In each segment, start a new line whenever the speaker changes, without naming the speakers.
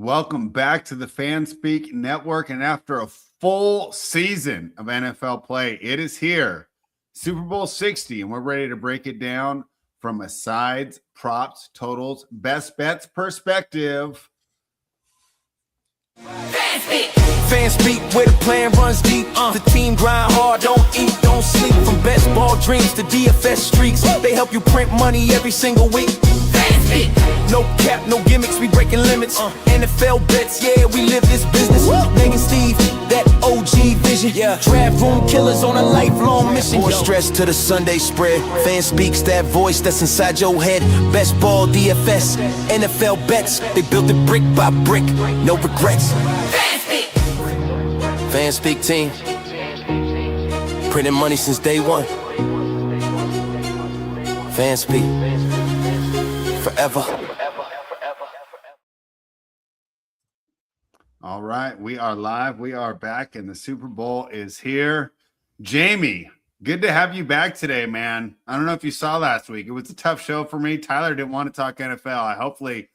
Welcome back to the Fanspeak Network. And after a full season of NFL play, it is here, Super Bowl 60, and we're ready to break it down from a sides, props, totals, best bets perspective.
Fanspeak, where the plan runs deep. The team grind hard, don't eat, don't sleep. From best ball dreams to DFS streaks, they help you print money every single week. Fanspeak. No cap, no gimmicks, we breaking limits. NFL bets, yeah, we live this business. Nate and Steve, that OG vision. Draft room killers on a lifelong mission. More stress to the Sunday spread. Fanspeak's that voice that's inside your head. Best ball, DFS, NFL bets. They built it brick by brick, no regrets. Fanspeak team, printing money since day one. Fanspeak, forever.
All right, we are live. We are back, and the Super Bowl is here. Jayme, good to have you back today, man. I don't know if you saw last week. It was a tough show for me. Tyler didn't want to talk NFL. Hopefully,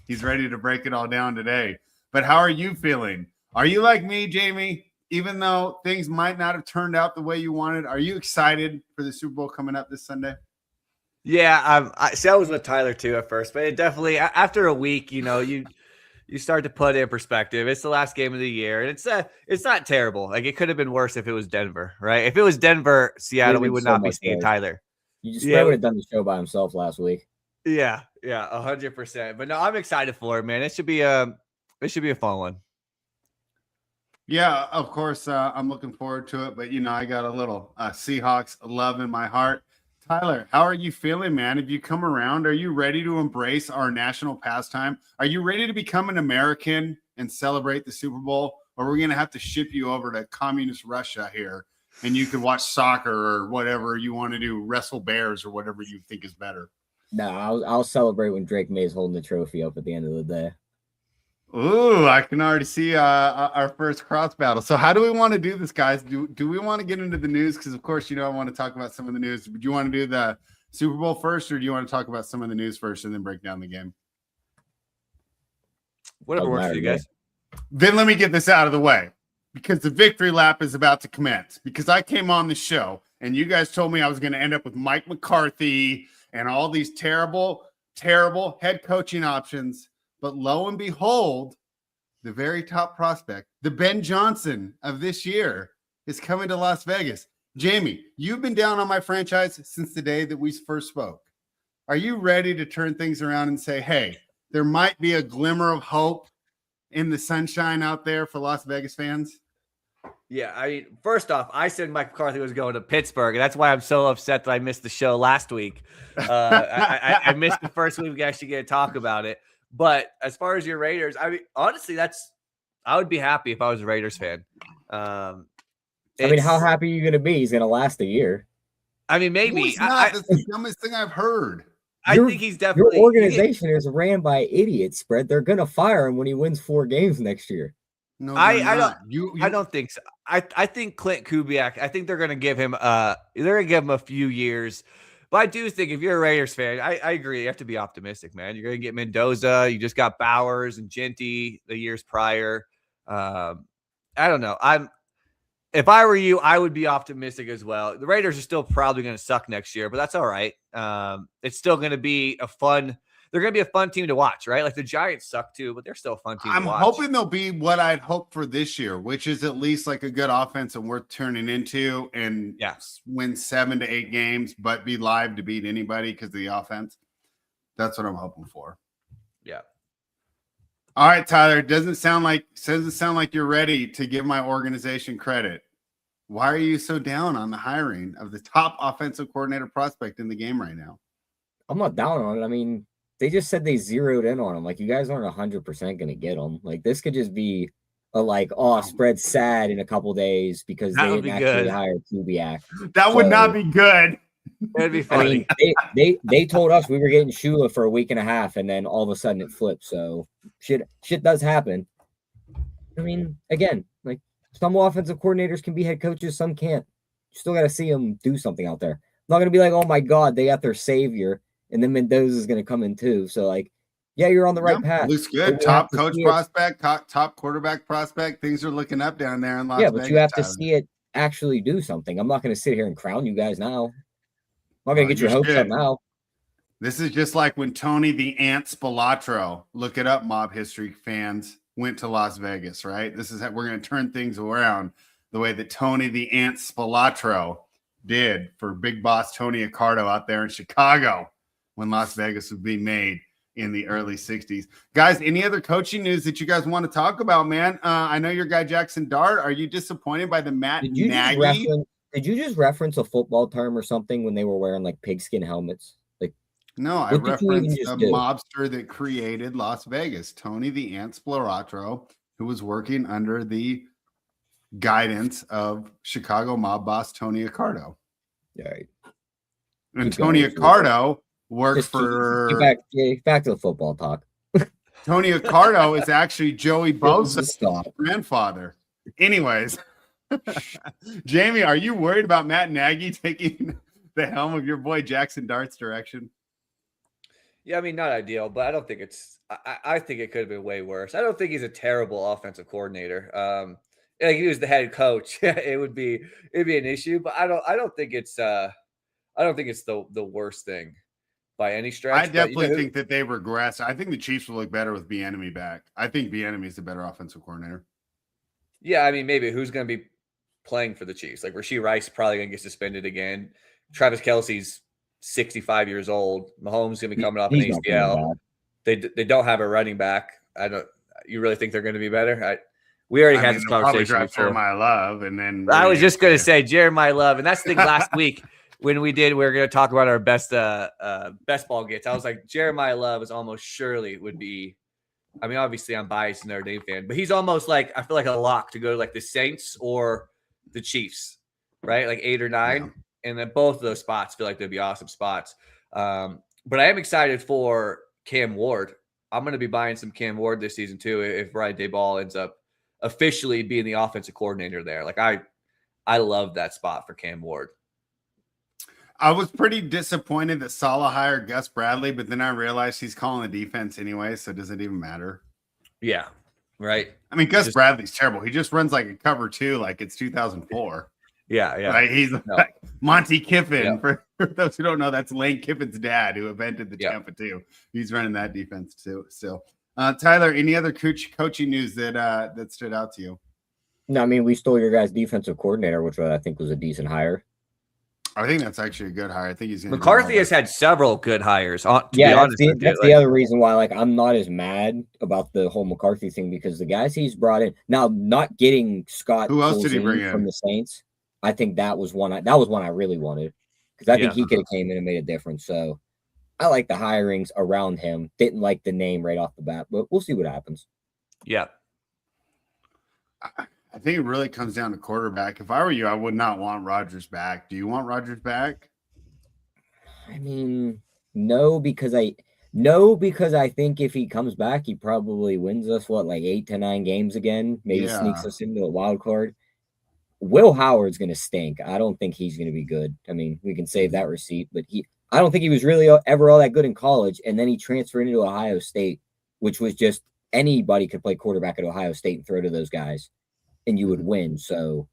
he's ready to break it all down today. But how are you feeling? Are you like me, Jayme? Even though things might not have turned out the way you wanted, are you excited for the Super Bowl coming up this Sunday?
Yeah, I was with Tyler too at first, but it definitely after a week, you start to put it in perspective. It's the last game of the year, and it's not terrible. Like, it could have been worse if it was Denver, right? If it was Denver, Seattle, we would not be seeing Tyler.
You just would have done the show by himself last week.
Yeah, 100%. But no, I'm excited for it, man. It should be a fun one.
Yeah, of course, I'm looking forward to it. But, I got a little Seahawks love in my heart. Tyler, how are you feeling, man? Have you come around? Are you ready to embrace our national pastime? Are you ready to become an American and celebrate the Super Bowl? Or are we going to have to ship you over to communist Russia here, and you can watch soccer or whatever you want to do, wrestle bears or whatever you think is better?
No, I'll celebrate when Drake May's holding the trophy up at the end of the day.
Ooh, I can already see our first cross battle. So how do we want to do this, guys? Do we want to get into the news? Because, of course, I want to talk about some of the news. Do you want to do the Super Bowl first, or do you want to talk about some of the news first and then break down the game?
Whatever works for you guys.
Then let me get this out of the way, because the victory lap is about to commence. Because I came on the show, and you guys told me I was going to end up with Mike McCarthy and all these terrible, terrible head coaching options. But lo and behold, the very top prospect, the Ben Johnson of this year, is coming to Las Vegas. Jayme, you've been down on my franchise since the day that we first spoke. Are you ready to turn things around and say, hey, there might be a glimmer of hope in the sunshine out there for Las Vegas fans?
Yeah, I mean, first off, I said Mike McCarthy was going to Pittsburgh, and that's why I'm so upset that I missed the show last week. I missed the first week we actually get to talk about it. But as far as your Raiders, I mean, honestly, I would be happy if I was a Raiders fan.
I mean, how happy are you going to be? He's going to last a year.
I mean, maybe.
No, it's not. That's the dumbest thing I've heard.
I think he's definitely.
Your organization is ran by idiots, Spread. They're going to fire him when he wins 4 games next year.
No,
I don't think so. I think Clint Kubiak, I think they're going to give him a few years. But I do think if you're a Raiders fan, I agree. You have to be optimistic, man. You're going to get Mendoza. You just got Bowers and Genty the years prior. I don't know. If I were you, I would be optimistic as well. The Raiders are still probably going to suck next year, but that's all right. It's still going to be they're going to be a fun team to watch, right? Like the Giants suck too, but they're still a fun team to watch.
I'm hoping they'll be what I'd hoped for this year, which is at least like a good offense and worth turning into, and win 7 to 8 games, but be live to beat anybody because of the offense. That's what I'm hoping for.
Yeah.
All right, Tyler, doesn't sound like you're ready to give my organization credit. Why are you so down on the hiring of the top offensive coordinator prospect in the game right now?
I'm not down on it. I mean, they just said they zeroed in on him. Like, you guys aren't 100% going to get him. Like, this could just be Spread's sad in a couple days because they didn't actually hire Kubiak.
That would not be good.
That'd be funny.
I mean, they told us we were getting Shula for a week and a half, and then all of a sudden it flipped. So shit does happen. I mean, again, like, some offensive coordinators can be head coaches, some can't. You still got to see them do something out there. I'm not going to be like, oh my God, they got their savior, and then Mendoza is going to come in too. So, like, yeah, you're on the right path.
Looks
But
good.
we have
Top
to
coach
see it.
prospect, top quarterback prospect. Things are looking up down there in Las
Yeah,
Vegas.
but you have to
Tyler.
see it actually do something. I'm not going to sit here and crown you guys now. I'm not going to get
You
your hopes up
should.
now.
This is just like when Tony the Ant Spilatro, look it up, mob history fans, went to Las Vegas, right? This is how we're going to turn things around the way that Tony the Ant Spilatro did for big boss Tony Accardo out there in Chicago when Las Vegas was being made in the early 60s. Guys, any other coaching news that you guys want to talk about, man? I know your guy Jackson Dart. Are you disappointed by the Matt Nagy?
Did you just reference a football term or something when they were wearing like pigskin helmets? Like,
no, I referenced the mobster that created Las Vegas, Tony the Ant Spilatro, who was working under the guidance of Chicago mob boss Tony Accardo.
Right.
And Tony Accardo worked for
back to the football talk.
Tony Accardo is actually Joey Bosa's grandfather. Anyways, Jayme, are you worried about Matt Nagy taking the helm of your boy Jackson Dart's direction?
Yeah, I mean, not ideal, but I don't think it's. I think it could have been way worse. I don't think he's a terrible offensive coordinator. Like if he was the head coach, it'd be an issue. But I don't think it's the worst thing by any stretch.
I definitely think that they regress. I think the Chiefs will look better with Bieniemy back. I think Bieniemy is the better offensive coordinator.
Yeah, I mean, maybe who's going to be playing for the Chiefs? Like Rashee Rice probably going to get suspended again. Travis Kelce's 65 years old. Mahomes is going to be coming off an ACL. They don't have a running back. You really think they're going to be better? We already had this conversation before.
Jeremiah Love, and then
I was just going to say Jeremiah Love, and that's the thing. Last week when we were going to talk about our best ball gets. I was like, Jeremiah Love is almost surely would be. I mean, obviously, I'm biased Notre Dame fan, but he's almost like I feel like a lock to go to like the Saints or the Chiefs, right? Like 8 or 9, and then both of those spots feel like they'd be awesome spots. But I am excited for Cam Ward. I'm going to be buying some Cam Ward this season too if Brian Daboll ends up officially being the offensive coordinator there. Like I love that spot for Cam Ward.
I was pretty disappointed that Saleh hired Gus Bradley, but then I realized he's calling the defense anyway, so it doesn't even matter.
Yeah, right.
I mean, Gus Bradley's terrible. He just runs like a cover 2, like it's 2004.
Yeah.
Right? He's like Monty Kiffin. Yeah. For those who don't know, that's Lane Kiffin's dad who invented the Tampa 2. He's running that defense too. Still, Tyler, any other coaching news that stood out to you?
No, I mean, we stole your guys' defensive coordinator, which I think was a decent hire.
I think that's actually a good hire. I think he's going to.
McCarthy has had several good hires.
That's the other reason why, like, I'm not as mad about the whole McCarthy thing because the guys he's brought in now, not getting Scott.
Who else did he bring in
from the Saints? I think that was one I really wanted because I think he could have came in and made a difference. So I like the hirings around him. Didn't like the name right off the bat, but we'll see what happens.
Yeah.
I think it really comes down to quarterback. If I were you, I would not want Rodgers back. Do you want Rodgers back?
I mean, no, because I think if he comes back, he probably wins us like 8 to 9 games again. Maybe sneaks us into a wild card. Will Howard's going to stink. I don't think he's going to be good. I mean, we can save that receipt, but I don't think he was really ever all that good in college. And then he transferred into Ohio State, which was just anybody could play quarterback at Ohio State and throw to those guys. And you would win. So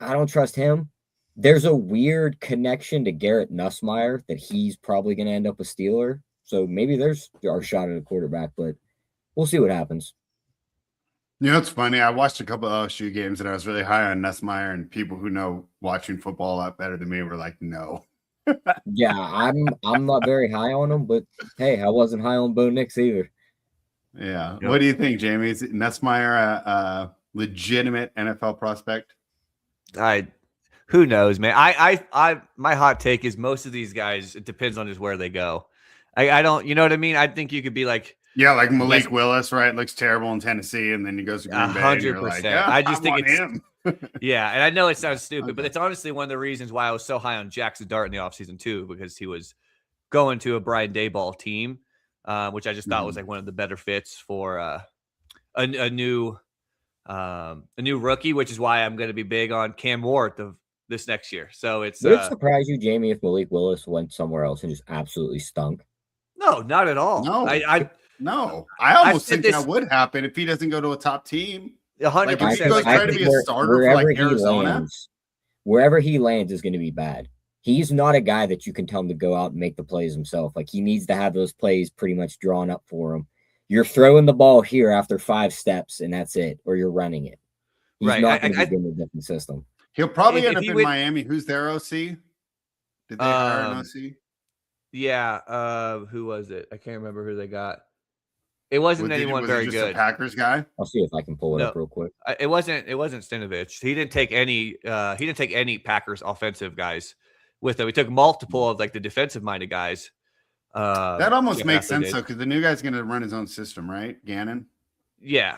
I don't trust him. There's a weird connection to Garrett Nussmeier that he's probably going to end up a Steeler. So maybe there's our shot at a quarterback, but we'll see what happens.
You know, it's funny. I watched a couple of LSU games and I was really high on Nussmeier, and people who know watching football a lot better than me were like, no.
Yeah, I'm not very high on him, but hey, I wasn't high on Bo Nix either.
Yeah. Yep. What do you think, Jayme? Is Nussmeier legitimate NFL prospect?
Who knows, man. I my hot take is most of these guys, it depends on just where they go. I don't, you know what I mean? I think you could be like,
like Malik Willis, right? Looks terrible in Tennessee, and then he goes to Green Bay.
100%.
Like,
I just think it's
him.
Yeah, and I know it sounds stupid, but it's honestly one of the reasons why I was so high on Jackson Dart in the offseason too, because he was going to a Brian Daboll team, which I just thought was like one of the better fits for a new rookie, which is why I'm going to be big on Cam Ward this next year. So it's.
Would it surprise you, Jayme, if Malik Willis went somewhere else and just absolutely stunk?
No, not at all.
No. No, I almost
said
think that would happen if he doesn't go to a top team.
100%.
Like, if he goes try to be a starter for like Arizona,
wherever he lands is going to be bad. He's not a guy that you can tell him to go out and make the plays himself. Like, he needs to have those plays pretty much drawn up for him. You're throwing the ball here after 5 steps, and that's it, or you're running it. He's not going to be good in a different system.
He'll probably end up in Miami. Who's their OC? Did they hire an OC?
Yeah. Who was it? I can't remember who they got. It wasn't anyone very good.
A Packers guy.
I'll see if I can pull it up real quick.
It wasn't Stinovich. He didn't take any Packers offensive guys with him. He took multiple of like the defensive minded guys.
That almost makes sense though, because the new guy's going to run his own system, right? Gannon.
Yeah.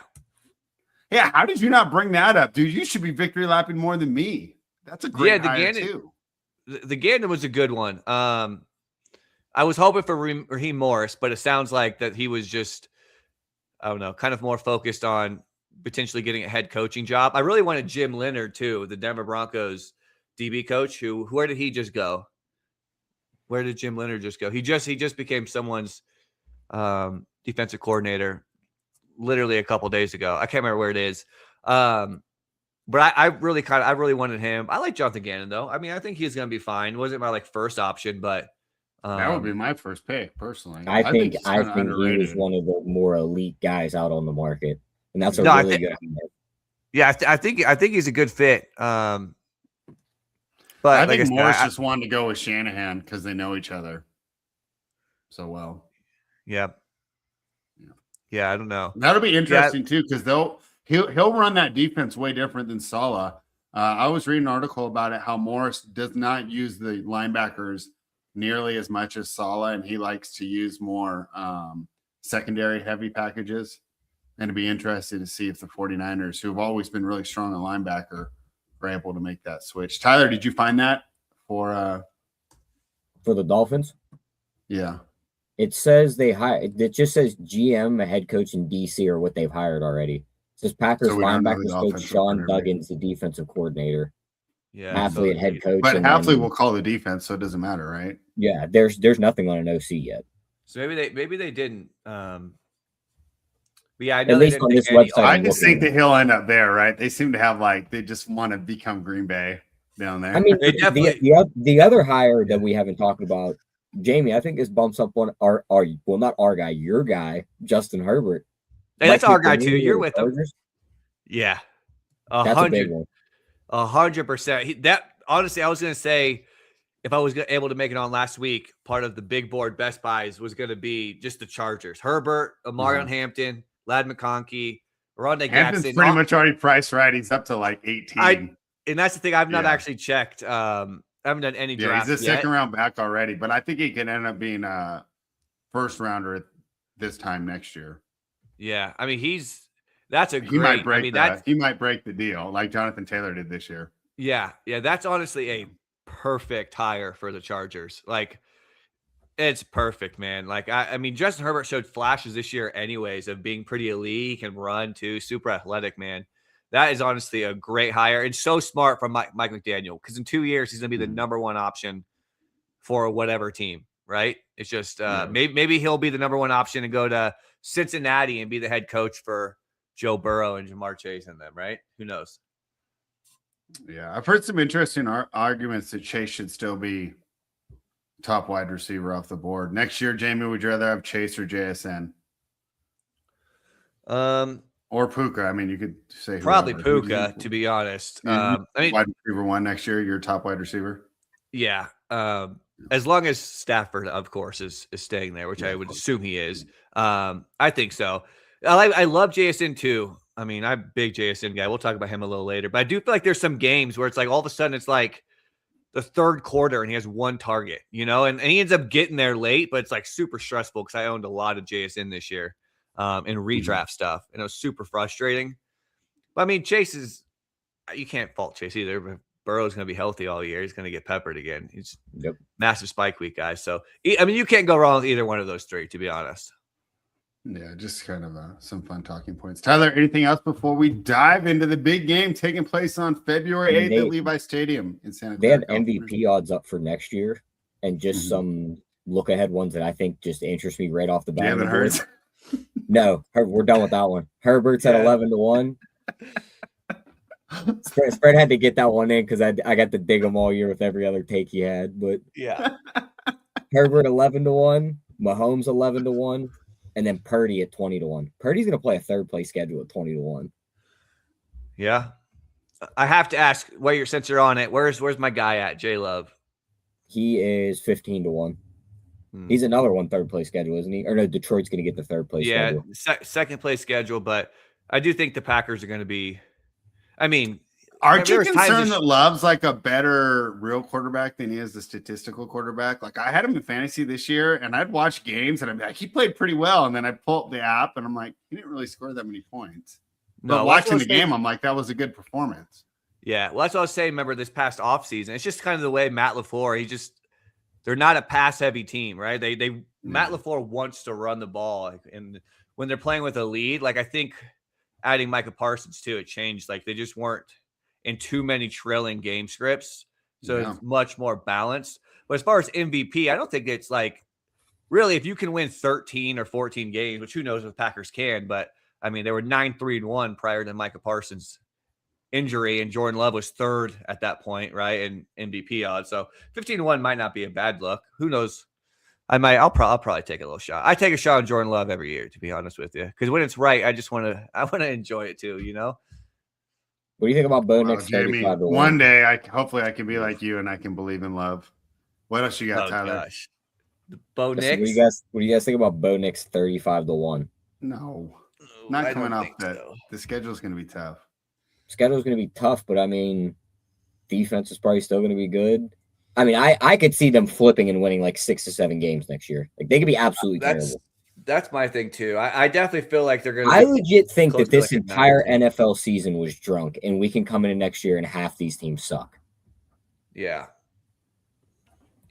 Yeah. How did you not bring that up, dude? You should be victory lapping more than me. That's a great hire too.
The Gannon was a good one. I was hoping for Raheem Morris, but it sounds like that he was just, I don't know, kind of more focused on potentially getting a head coaching job. I really wanted Jim Leonard too, the Denver Broncos DB coach. Where did he just go? Where did Jim Leonard just go? He just became someone's defensive coordinator literally a couple days ago. I can't remember where it is. But I really wanted him. I like Jonathan Gannon though. I mean, I think he's going to be fine. It wasn't my like first option, but
that would be my first pick personally.
I think he was one of the more elite guys out on the market, and that's really good.
Yeah, I think he's a good fit. But
I think Morris just wanted to go with Shanahan because they know each other so well.
Yeah. I don't know.
That'll be interesting too, because he'll run that defense way different than Saleh. I was reading an article about it, how Morris does not use the linebackers nearly as much as Saleh, and he likes to use more secondary heavy packages. And it'd be interesting to see if the 49ers, who have always been really strong at linebacker, are able to make that switch. Tyler, did you find that for
the Dolphins?
Yeah.
It says it just says GM, a head coach, and DC are what they've hired already. It says Packers linebackers coach Sean Duggan's the defensive coordinator.
Yeah.
Hafley at head coach.
But Hafley will call the defense, so it doesn't matter, right?
Yeah, there's nothing on an OC yet.
So maybe they didn't. But yeah, I know
at least on this website.
I just think that he'll end up there, right? They seem to have they just want to become Green Bay down there.
I mean, the other hire that we haven't talked about, Jayme, I think this bumps up on not our guy, your guy, Justin Herbert.
Hey, that's our guy too. You're with him. Yeah, 100%. That honestly, I was going to say, if I was able to make it on last week, part of the big board best buys was going to be just the Chargers. Herbert, Amarion Hampton, Ladd McConkey, Rondé
Hampton's
Jackson.
Pretty much already priced right. He's up to 18.
And that's the thing. I've not actually checked. I haven't done any drafts
he's a second round back already, but I think he can end up being a first rounder at this time next year.
Yeah, I mean he might break
the deal like Jonathan Taylor did this year.
Yeah, that's honestly a perfect hire for the Chargers. Like, it's perfect, man. Like, I mean, Justin Herbert showed flashes this year anyways of being pretty elite. He can run too, super athletic, man. That is honestly a great hire and so smart from Mike McDaniel, because in 2 years he's going to be the number one option for whatever team, right? It's just maybe he'll be the number one option and go to Cincinnati and be the head coach for Joe Burrow and Jamar Chase and them, right? Who knows?
Yeah, I've heard some interesting arguments that Chase should still be top wide receiver off the board. Next year, Jayme, would you rather have Chase or JSN? Or Puka. I mean, you could say
probably Puka, to be honest.
I mean, wide receiver one next year, you're top wide receiver.
Yeah. As long as Stafford, of course, is staying there, which I would assume he is. I think so. I love JSN too. I mean, I'm a big JSN guy. We'll talk about him a little later. But I do feel like there's some games where it's like all of a sudden it's like the third quarter and he has one target, and he ends up getting there late, but it's like super stressful because I owned a lot of JSN this year in redraft stuff, and it was super frustrating. But I mean, you can't fault Chase either. But Burrow's going to be healthy all year. He's going to get peppered again. He's massive spike week guy. So, I mean, you can't go wrong with either one of those three, to be honest.
Yeah, just kind of some fun talking points. Tyler, anything else before we dive into the big game taking place on February 8th at Levi Stadium in Santa Clara?
They have MVP odds up for next year and just some look-ahead ones that I think just interest me right off the bat.
Jalen Hurts.
No, we're done with that one. Herbert's at 11-1. Spread had to get that one in because I got to dig him all year with every other take he had. But
Yeah.
Herbert 11-1, Mahomes 11-1, and then Purdy at 20-1. Purdy's gonna play a third place schedule at 20-1.
Yeah. I have to ask, since you're on it, where's my guy at? J Love.
He is 15-1. He's another one third place schedule, isn't he? Or no, Detroit's going to get the third place schedule.
Second place schedule, but I do think the Packers are going to be. I mean,
aren't you concerned that Love's like a better real quarterback than he is the statistical quarterback? Like I had him in fantasy this year, and I'd watch games, and I'm like, he played pretty well, and then I pull up the app, and I'm like, he didn't really score that many points. But watching the game, I'm like, that was a good performance.
Yeah, well, that's what I was saying. Remember this past offseason, it's just kind of the way Matt LaFleur. They're not a pass-heavy team, right? Matt LaFleur wants to run the ball, and when they're playing with a lead, like I think adding Micah Parsons too, it changed. Like they just weren't in too many trilling game scripts, so it's much more balanced. But as far as MVP, I don't think it's like really if you can win 13 or 14 games, which who knows if Packers can, but I mean they were 9-3-1 prior to Micah Parsons' injury, and Jordan Love was third at that point, right? And MVP odds. So 15-1 might not be a bad look. Who knows? I'll probably take a little shot. I take a shot on Jordan Love every year, to be honest with you, because when it's right, I want to enjoy it too. You know.
What do you think about Bo Nix 35-1?
One day, hopefully, I can be like you and I can believe in love. What else you got, Tyler?
Gosh. Bo Nix.
What do you guys think about Bo Nix 35-1?
No, not coming off that. So. The schedule's going to be tough.
Schedule's going to be tough, but I mean, defense is probably still going to be good. I mean, I could see them flipping and winning like 6 to 7 games next year. Like they could be absolutely terrible.
That's my thing too. I definitely feel like they're going to.
I legit think that this entire NFL season was drunk, and we can come into next year and half these teams suck.
Yeah.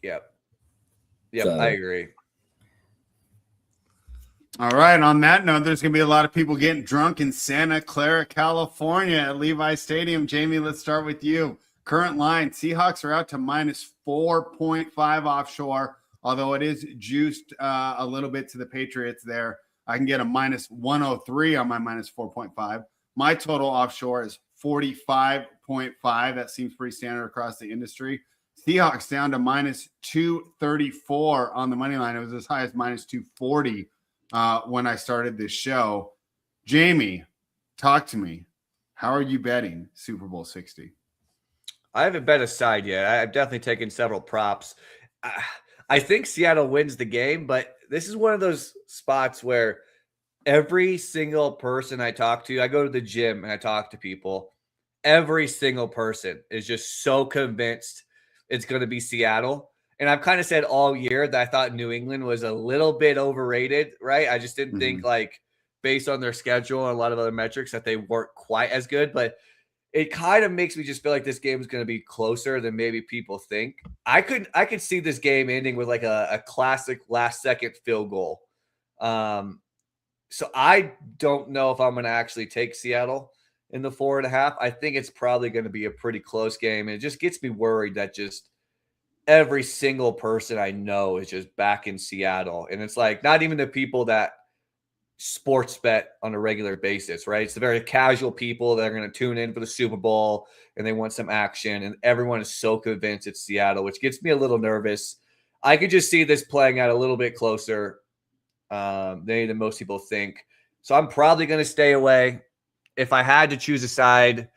Yep. So, I agree.
All right. On that note, there's going to be a lot of people getting drunk in Santa Clara, California at Levi Stadium. Jayme, let's start with you. Current line, Seahawks are out to minus 4.5 offshore, although it is juiced a little bit to the Patriots there. I can get a minus 103 on my minus 4.5. My total offshore is 45.5. That seems pretty standard across the industry. Seahawks down to minus 234 on the money line. It was as high as minus 240 when I started this show. Jayme, talk to me. How are you betting Super Bowl 60?
I haven't bet a side yet. I've definitely taken several props. I think Seattle wins the game, but this is one of those spots where every single person I talk to, I go to the gym and I talk to people. Every single person is just so convinced it's going to be Seattle. And I've kind of said all year that I thought New England was a little bit overrated, right? I just didn't think like based on their schedule and a lot of other metrics that they weren't quite as good, but it kind of makes me just feel like this game is going to be closer than maybe people think. I could see this game ending with like a classic last second field goal. So I don't know if I'm going to actually take Seattle in the 4.5. I think it's probably going to be a pretty close game. And it just gets me worried that just every single person I know is just back in Seattle. And it's like, not even the people that sports bet on a regular basis, right? It's the very casual people that are going to tune in for the Super Bowl and they want some action. And everyone is so convinced it's Seattle, which gets me a little nervous. I could just see this playing out a little bit closer than most people think. So I'm probably going to stay away. If I had to choose a side,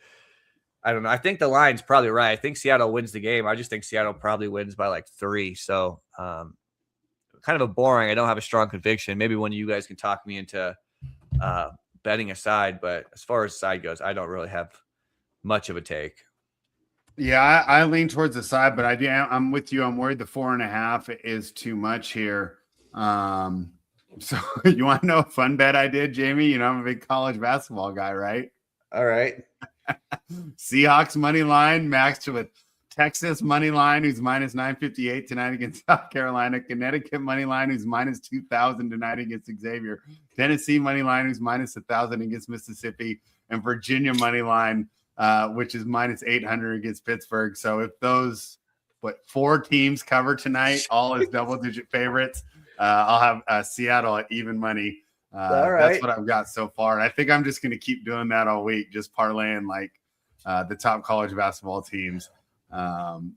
I don't know. I think the line's probably right. I think Seattle wins the game. I just think Seattle probably wins by like 3. So kind of a boring. I don't have a strong conviction. Maybe one of you guys can talk me into betting a side. But as far as side goes, I don't really have much of a take.
Yeah, I lean towards the side, but I'm with you. I'm worried the 4.5 is too much here. So you want to know a fun bet I did, Jayme? You know, I'm a big college basketball guy, right?
All right.
Seahawks money line matched with Texas money line, who's minus 958 tonight against South Carolina. Connecticut money line, who's minus 2,000 tonight against Xavier. Tennessee money line, who's minus 1,000 against Mississippi. And Virginia money line, which is minus 800 against Pittsburgh. So if those 4 teams cover tonight, all as double-digit favorites, I'll have Seattle at even money
All right.
That's what I've got so far. And I think I'm just going to keep doing that all week, just parlaying like the top college basketball teams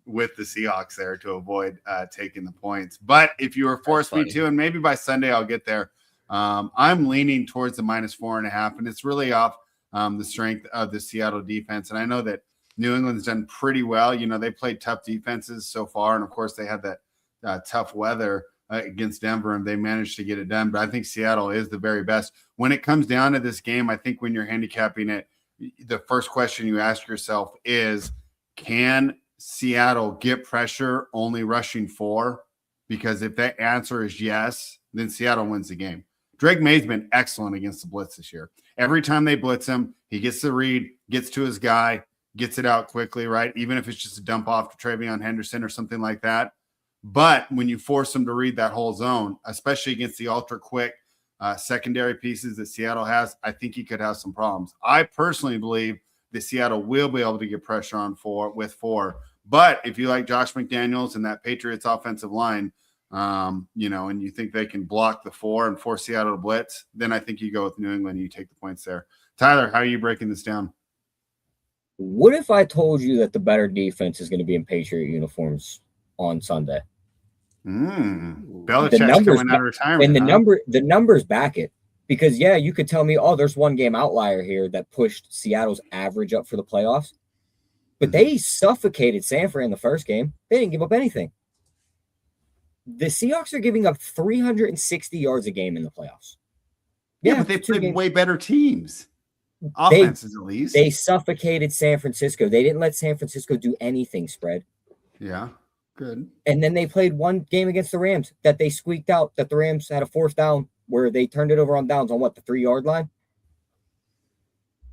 with the Seahawks there to avoid taking the points. But if you were forced me to, and maybe by Sunday I'll get there, I'm leaning towards the -4.5, and it's really off the strength of the Seattle defense. And I know that New England's done pretty well. You know, they played tough defenses so far, and of course they had that tough weather against Denver, and they managed to get it done. But I think Seattle is the very best. When it comes down to this game, I think when you're handicapping it, the first question you ask yourself is, can Seattle get pressure only rushing 4? Because if that answer is yes, then Seattle wins the game. Drake May's been excellent against the blitz this year. Every time they blitz him, he gets the read, gets to his guy, gets it out quickly, right? Even if it's just a dump off to Travion Henderson or something like that. But when you force him to read that whole zone, especially against the ultra quick secondary pieces that Seattle has, I think he could have some problems. I personally believe that Seattle will be able to get pressure on 4. But if you like Josh McDaniels and that Patriots offensive line, you know, and you think they can block the 4 and force Seattle to blitz, then I think you go with New England and you take the points there. Tyler, how are you breaking this down?
What if I told you that the better defense is going to be in Patriot uniforms on Sunday?
Belichick's coming out of retirement.
And the numbers back it. Because, yeah, you could tell me, oh, there's one game outlier here that pushed Seattle's average up for the playoffs. But they suffocated San Fran in the first game. They didn't give up anything. The Seahawks are giving up 360 yards a game in the playoffs.
Yeah, but they played way better teams. Offenses, at least.
They suffocated San Francisco. They didn't let San Francisco do anything spread.
Yeah, good.
And then they played one game against the Rams that they squeaked out, that the Rams had a 4th down where they turned it over on downs on the 3-yard line?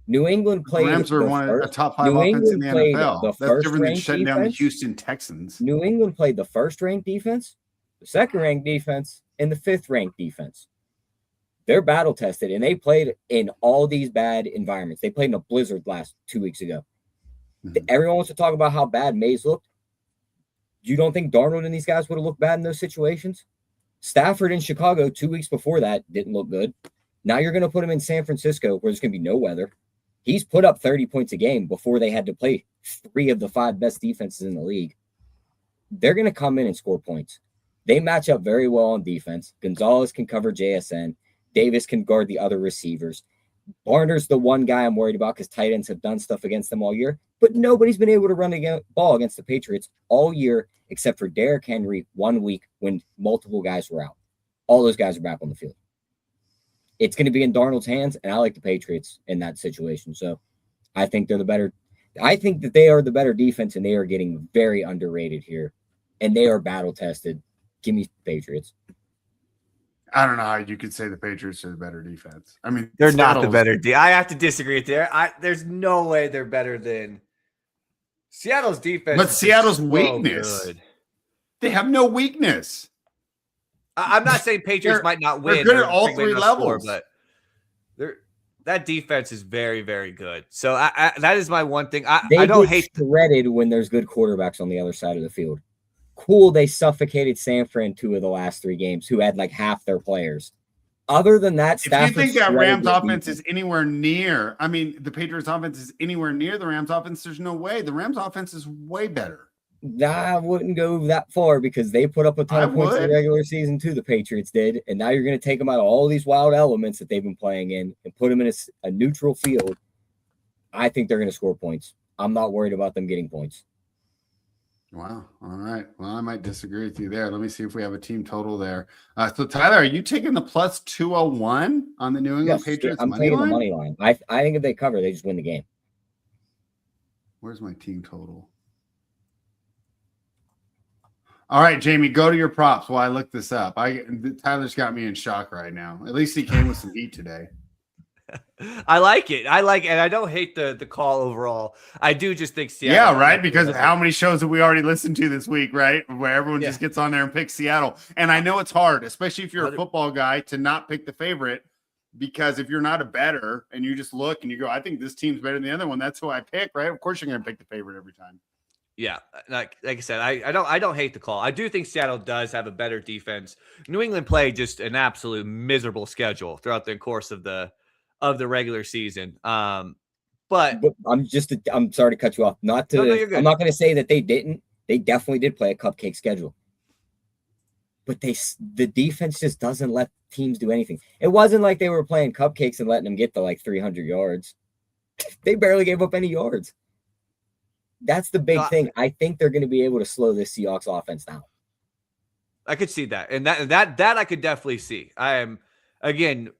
New England played.
The Rams are one of the top 5 offense in the NFL. That's different than shutting down the Houston Texans.
New England played the 1st-ranked defense, the 2nd-ranked defense, and the 5th-ranked defense. They're battle tested, and they played in all these bad environments. They played in a blizzard 2 weeks ago. Everyone wants to talk about how bad Mays looked. You don't think Darnold and these guys would have looked bad in those situations? Stafford in Chicago 2 weeks before that didn't look good. Now you're going to put him in San Francisco where there's going to be no weather. He's put up 30 points a game before they had to play 3 of the 5 best defenses in the league. They're going to come in and score points. They match up very well on defense. Gonzalez can cover JSN. Davis can guard the other receivers. Barner's the one guy I'm worried about because tight ends have done stuff against them all year, but nobody's been able to run the ball against the Patriots all year except for Derrick Henry 1 week when multiple guys were out. All those guys are back on the field. It's going to be in Darnold's hands, and I like the Patriots in that situation. So I think they're the better. I think that they are the better defense, and they are getting very underrated here, and they are battle tested. Give me Patriots.
I don't know how you could say the Patriots are the better defense. I mean,
they're not the better. I have to disagree with there. There's no way they're better than Seattle's defense.
But Seattle's weakness.
Good.
They have no weakness.
I'm not saying Patriots might not win.
They're good at all 3 levels,
but that defense is very, very good. So that is my one thing. I don't hate
shredded when there's good quarterbacks on the other side of the field. Cool, they suffocated San Fran 2 of the last 3 games, who had like half their players. Other than that,
if you think that Rams offense is anywhere near, I mean, the Patriots offense is anywhere near the Rams offense, there's no way. The Rams offense is way better.
I wouldn't go that far because they put up a ton of points in the regular season too, the Patriots did. And now you're going to take them out of all these wild elements that they've been playing in and put them in a neutral field. I think they're going to score points. I'm not worried about them getting points.
Wow. All right. Well, I might disagree with you there. Let me see if we have a team total there. So, Tyler, are you taking the plus 201 on the New England Patriots
I'm
money line?
The money line. I think if they cover, they just win the game.
Where's my team total? All right, Jayme, go to your props while I look this up. Tyler's got me in shock right now. At least he came with some heat today.
I like it. And I don't hate the call overall. I do just think Seattle.
Yeah, right. Because how many shows have we already listened to this week, right? Where everyone just gets on there and picks Seattle. And I know it's hard, especially if you're a football guy, to not pick the favorite. Because if you're not a bettor and you just look and you go, I think this team's better than the other one, that's who I pick, right? Of course you're going to pick the favorite every time.
Yeah, like I said, I don't hate the call. I do think Seattle does have a better defense. New England played just an absolute miserable schedule throughout the course of the regular season. But
I'm sorry to cut you off.
no, you're good.
I'm not going to say that they didn't. They definitely did play a cupcake schedule. But the defense just doesn't let teams do anything. It wasn't like they were playing cupcakes and letting them get to like 300 yards. They barely gave up any yards. That's the big thing. I think they're going to be able to slow this Seahawks offense down.
I could see that. And that I could definitely see. Again,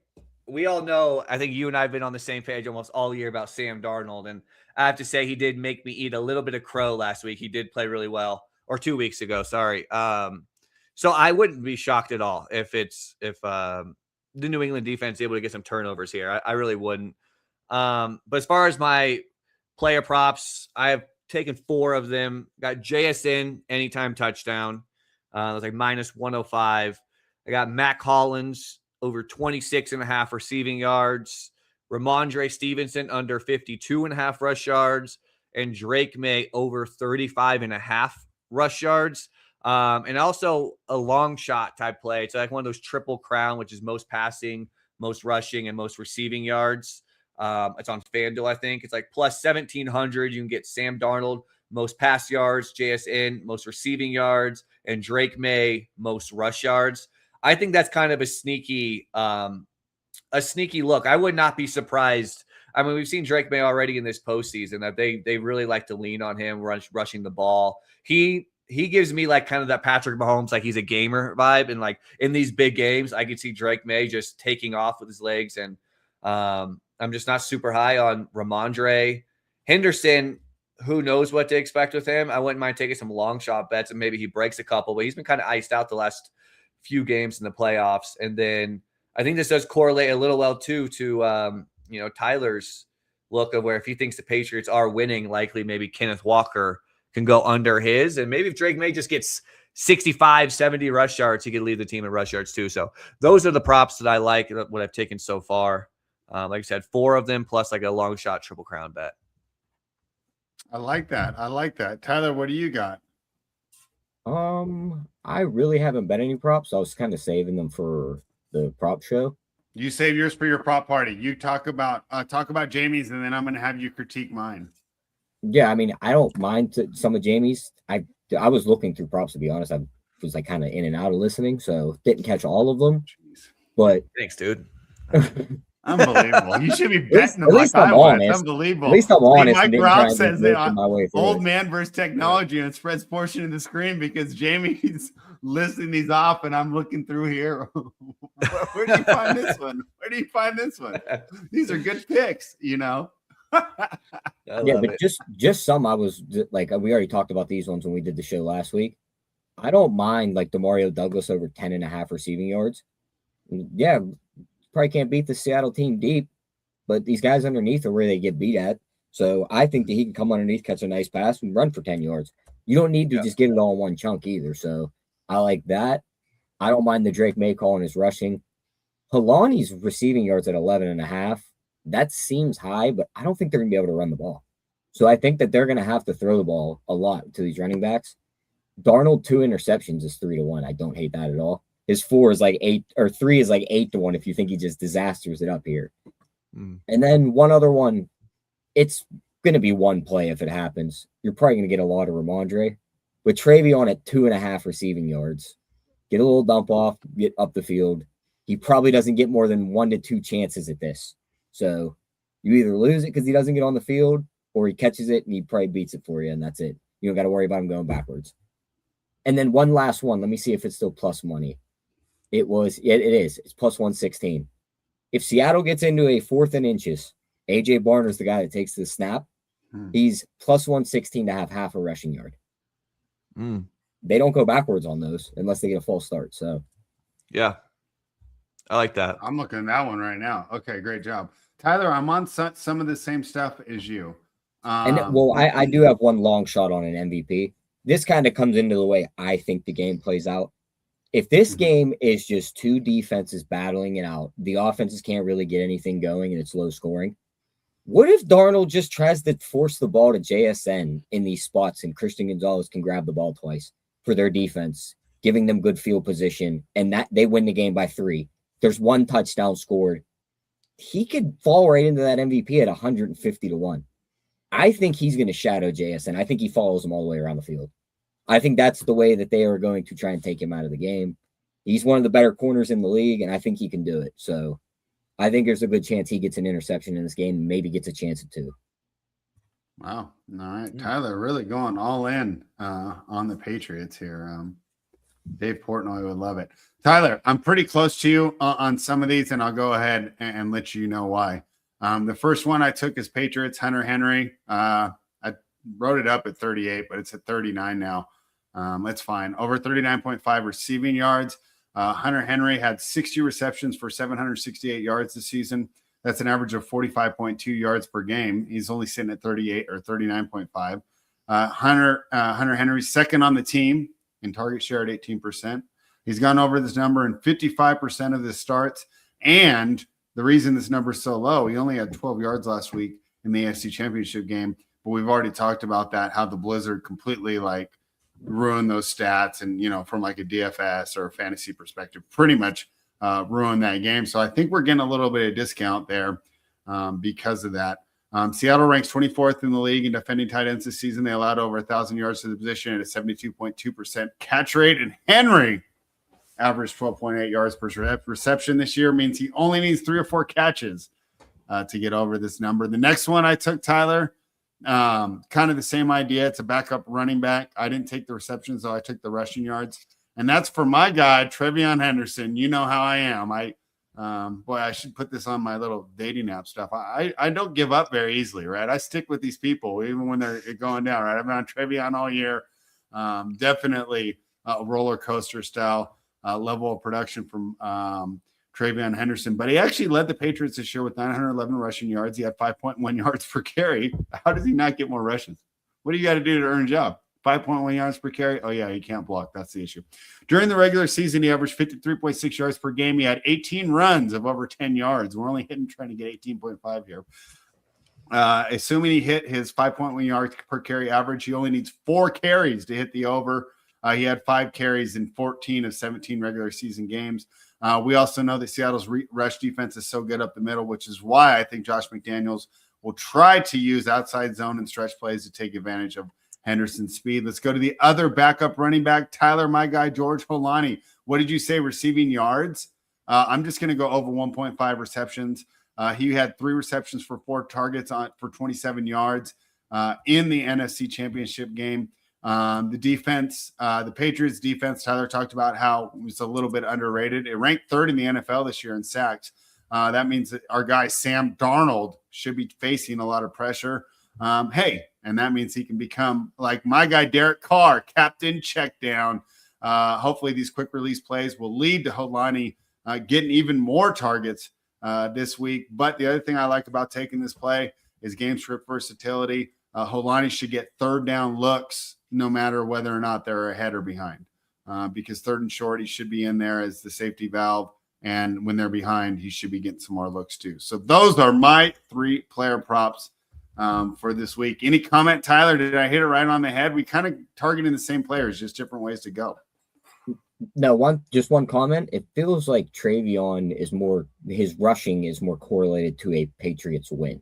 we all know, I think you and I have been on the same page almost all year about Sam Darnold. And I have to say, he did make me eat a little bit of crow last week. He did play really well, or 2 weeks ago. Sorry. So I wouldn't be shocked at all if the New England defense is able to get some turnovers here. I really wouldn't. But as far as my player props, I have taken 4 of them. Got JSN anytime touchdown. It was like minus 105. I got Mac Hollins over 26.5 receiving yards. Ramondre Stevenson under 52.5 rush yards. And Drake May over 35.5 rush yards. And also a long shot type play. It's like one of those triple crown, which is most passing, most rushing, and most receiving yards. It's on FanDuel, I think. It's like plus 1,700. You can get Sam Darnold, most pass yards, JSN, most receiving yards, and Drake May, most rush yards. I think that's kind of a sneaky look. I would not be surprised. I mean, we've seen Drake May already in this postseason that they really like to lean on him rushing the ball. He gives me like kind of that Patrick Mahomes, like he's a gamer vibe. And like in these big games, I could see Drake May just taking off with his legs. And I'm just not super high on Ramondre Henderson. Who knows what to expect with him? I wouldn't mind taking some long shot bets and maybe he breaks a couple, but he's been kind of iced out the last few games in the playoffs. And then I think this does correlate a little well too to Tyler's look of where if he thinks the Patriots are winning, likely maybe Kenneth Walker can go under his. And maybe if Drake May just gets 65, 70 rush yards, he could lead the team in rush yards too. So those are the props that I like, what I've taken so far. Like I said, 4 of them plus like a long shot triple crown bet.
I like that. Tyler, what do you got?
I really haven't bet any props. I was kind of saving them for the prop show.
You save yours for your prop party. You talk about Jayme's, and then I'm going to have you critique mine.
Yeah, I mean, I don't mind some of Jayme's. I was looking through props, to be honest. I was like kind of in and out of listening, so didn't catch all of them.
Jeez.
But
thanks, dude.
Unbelievable. You should be betting them
like I was. It's unbelievable. At least I'm honest.
Mike Rob says that old man versus technology, and it spreads portion of the screen because Jayme's listing these off, and I'm looking through here. Where do you find this one? These are good picks,
Yeah, but just some I was like, we already talked about these ones when we did the show last week. I don't mind like Demario Douglas over 10.5 receiving yards. Yeah, probably can't beat the Seattle team deep, but these guys underneath are where they get beat at. So I think that he can come underneath, catch a nice pass, and run for 10 yards. You don't need to just get it all in one chunk either. So I like that. I don't mind the Drake May call in his rushing. Helani's receiving yards at 11.5. That seems high, but I don't think they're going to be able to run the ball. So I think that they're going to have to throw the ball a lot to these running backs. Darnold, 2 interceptions is 3-1. I don't hate that at all. His 4 is like 8, or 3 is like 8-1 if you think he just disasters it up here. And then one other one, it's going to be one play if it happens. You're probably going to get a lot of Ramondre. With Travion at 2.5 receiving yards, get a little dump off, get up the field. He probably doesn't get more than 1 to 2 chances at this. So you either lose it because he doesn't get on the field, or he catches it and he probably beats it for you, and that's it. You don't got to worry about him going backwards. And then one last one. Let me see if it's still plus money. It is. It's plus 116. If Seattle gets into a 4th and inches, AJ Barner's the guy that takes the snap. He's plus 116 to have half a rushing yard. They don't go backwards on those unless they get a false start. So,
yeah, I like that.
I'm looking at that one right now. Okay, great job, Tyler. I'm on some of the same stuff as you.
I do have one long shot on an MVP. This kind of comes into the way I think the game plays out. If this game is just 2 defenses battling it out, the offenses can't really get anything going and it's low scoring, What if Darnold just tries to force the ball to JSN in these spots and Christian Gonzalez can grab the ball twice for their defense, giving them good field position, and that they win the game by 3. There's 1 touchdown scored. He could fall right into that MVP at 150-1. I think he's going to shadow JSN. I think he follows him all the way around the field. I think that's the way that they are going to try and take him out of the game. He's one of the better corners in the league, and I think he can do it. So I think there's a good chance he gets an interception in this game and maybe gets a chance at 2.
Wow. All right. Tyler really going all in on the Patriots here. Dave Portnoy would love it. Tyler, I'm pretty close to you on some of these, and I'll go ahead and let you know why. The first one I took is Patriots, Hunter Henry. I wrote it up at 38, but it's at 39 now. That's fine. Over 39.5 receiving yards. Hunter Henry had 60 receptions for 768 yards this season. That's an average of 45.2 yards per game. He's only sitting at 38 or 39.5. Hunter Henry's second on the team in target share at 18%. He's gone over this number in 55% of the starts. And the reason this number is so low, he only had 12 yards last week in the AFC Championship game. But we've already talked about that, how the blizzard completely ruined those stats. And, from a DFS or a fantasy perspective, pretty much ruined that game. So I think we're getting a little bit of discount there because of that. Seattle ranks 24th in the league in defending tight ends this season. They allowed over 1,000 yards to the position at a 72.2% catch rate. And Henry averaged 12.8 yards per reception this year. Means he only needs 3 or 4 catches to get over this number. The next one I took, Tyler, kind of the same idea. It's a backup running back. I didn't take the receptions, though. I took the rushing yards. And that's for my guy, Trevion Henderson. You know how I am. I should put this on my little dating app stuff. I don't give up very easily, right? I stick with these people even when they're going down, right? I've been on Trevion all year. Definitely a roller coaster style level of production from Trevion Henderson. But he actually led the Patriots this year with 911 rushing yards. He had 5.1 yards per carry. How does he not get more rushes? What do you got to do to earn a job? 5.1 yards per carry. Oh, yeah, he can't block. That's the issue. During the regular season, he averaged 53.6 yards per game. He had 18 runs of over 10 yards. We're only trying to get 18.5 here. Assuming he hit his 5.1 yards per carry average, he only needs 4 carries to hit the over. He had 5 carries in 14 of 17 regular season games. We also know that Seattle's rush defense is so good up the middle, which is why I think Josh McDaniels will try to use outside zone and stretch plays to take advantage of Henderson's speed. Let's go to the other backup running back, Tyler, my guy, George Holani. What did you say, receiving yards? I'm just going to go over 1.5 receptions. He had 3 receptions for 4 targets for 27 yards in the NFC Championship game. The defense, the Patriots defense, Tyler talked about how it was a little bit underrated. It ranked 3rd in the NFL this year in sacks. That means that our guy, Sam Darnold, should be facing a lot of pressure. And that means he can become like my guy, Derek Carr, captain check down. Hopefully these quick release plays will lead to Holani getting even more targets this week. But the other thing I like about taking this play is game script versatility. Holani should get 3rd down looks no matter whether or not they're ahead or behind, because 3rd and short, he should be in there as the safety valve. And when they're behind, he should be getting some more looks too. So those are my 3 player props for this week. Any comment, Tyler? Did I hit it right on the head? We kind of targeting the same players, just different ways to go.
No, one comment. It feels like Trevion is his rushing is more correlated to a Patriots win.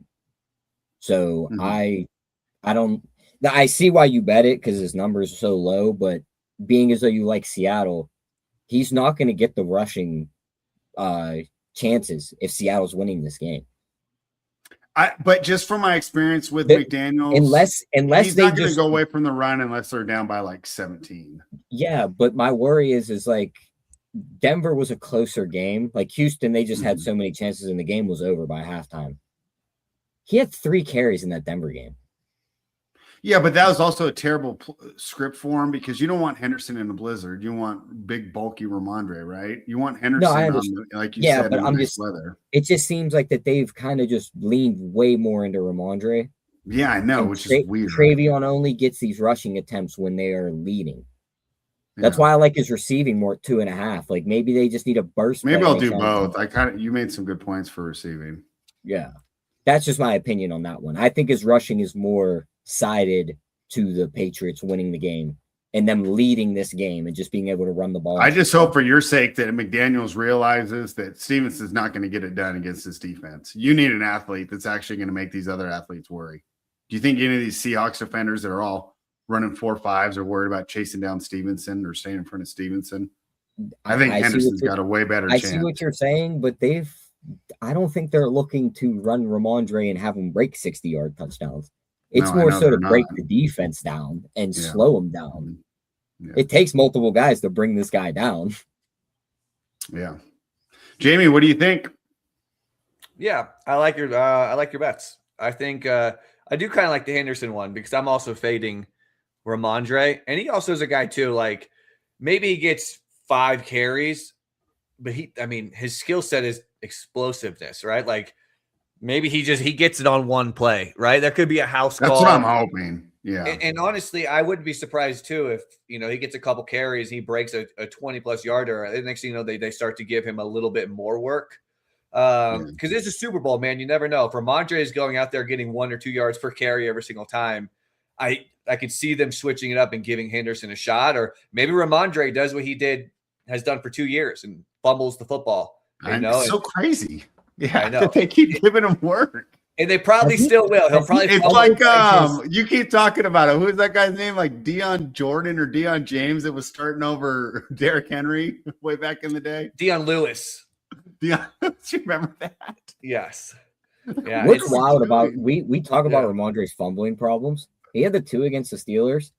So I see why you bet it because his numbers are so low, but being as though you like Seattle, he's not going to get the rushing chances if Seattle's winning this game.
But just from my experience with McDaniels,
unless
he's
they
not going to
just
go away from the run unless they're down by like 17.
Yeah, but my worry is like Denver was a closer game. Like Houston, they just had so many chances and the game was over by halftime. He had 3 carries in that Denver game.
Yeah, but that was also a terrible script for him because you don't want Henderson in the blizzard. You want big, bulky Ramondre, right? You want Henderson like you said,
but
in
I'm
nice
just
weather.
It just seems like that they've kind of just leaned way more into Ramondre.
Yeah, I know, which is weird.
Trevion only gets these rushing attempts when they are leading. That's why I like his receiving more at 2.5. Like maybe they just need a burst.
Maybe I'll do both. You made some good points for receiving.
Yeah. That's just my opinion on that one. I think his rushing is more sided to the Patriots winning the game and them leading this game and just being able to run the ball.
I just hope for your sake that McDaniels realizes that Stevenson's not going to get it done against this defense. You need an athlete that's actually going to make these other athletes worry. Do you think any of these Seahawks defenders that are all running 4.5s are worried about chasing down Stevenson or staying in front of Stevenson? I think Henderson's got a way better chance.
I see what you're saying, but I don't think they're looking to run Ramondre and have him break 60-yard touchdowns. It's more so to break the defense down and slow them down. Yeah. It takes multiple guys to bring this guy down.
Yeah. Jayme, what do you think?
Yeah, I like your bets. I think I do kind of like the Henderson one because I'm also fading Ramondre, and he also is a guy too. Like maybe he gets 5 carries, but his skill set is explosiveness, right? Like maybe he gets it on one play, right? There could be a house call.
That's what I'm hoping. Yeah.
And honestly, I wouldn't be surprised too if he gets a couple carries, he breaks a 20+ yarder. The next thing you know, they start to give him a little bit more work. Because it's a Super Bowl, man. You never know. If Ramondre is going out there getting 1 or 2 yards per carry every single time, I could see them switching it up and giving Henderson a shot. Or maybe Ramondre does what he has done for 2 years and fumbles the football.
It's so crazy. Yeah, I know. They keep giving him work.
And they probably still will. He'll probably.
It's like you keep talking about it. Who's that guy's name? Like Deion Jordan or Deion James that was starting over Derrick Henry way back in the day.
Deion Lewis.
Do you remember that?
Yes. Yeah.
What's wild about we talk about Ramondre's fumbling problems. He had the 2 against the Steelers.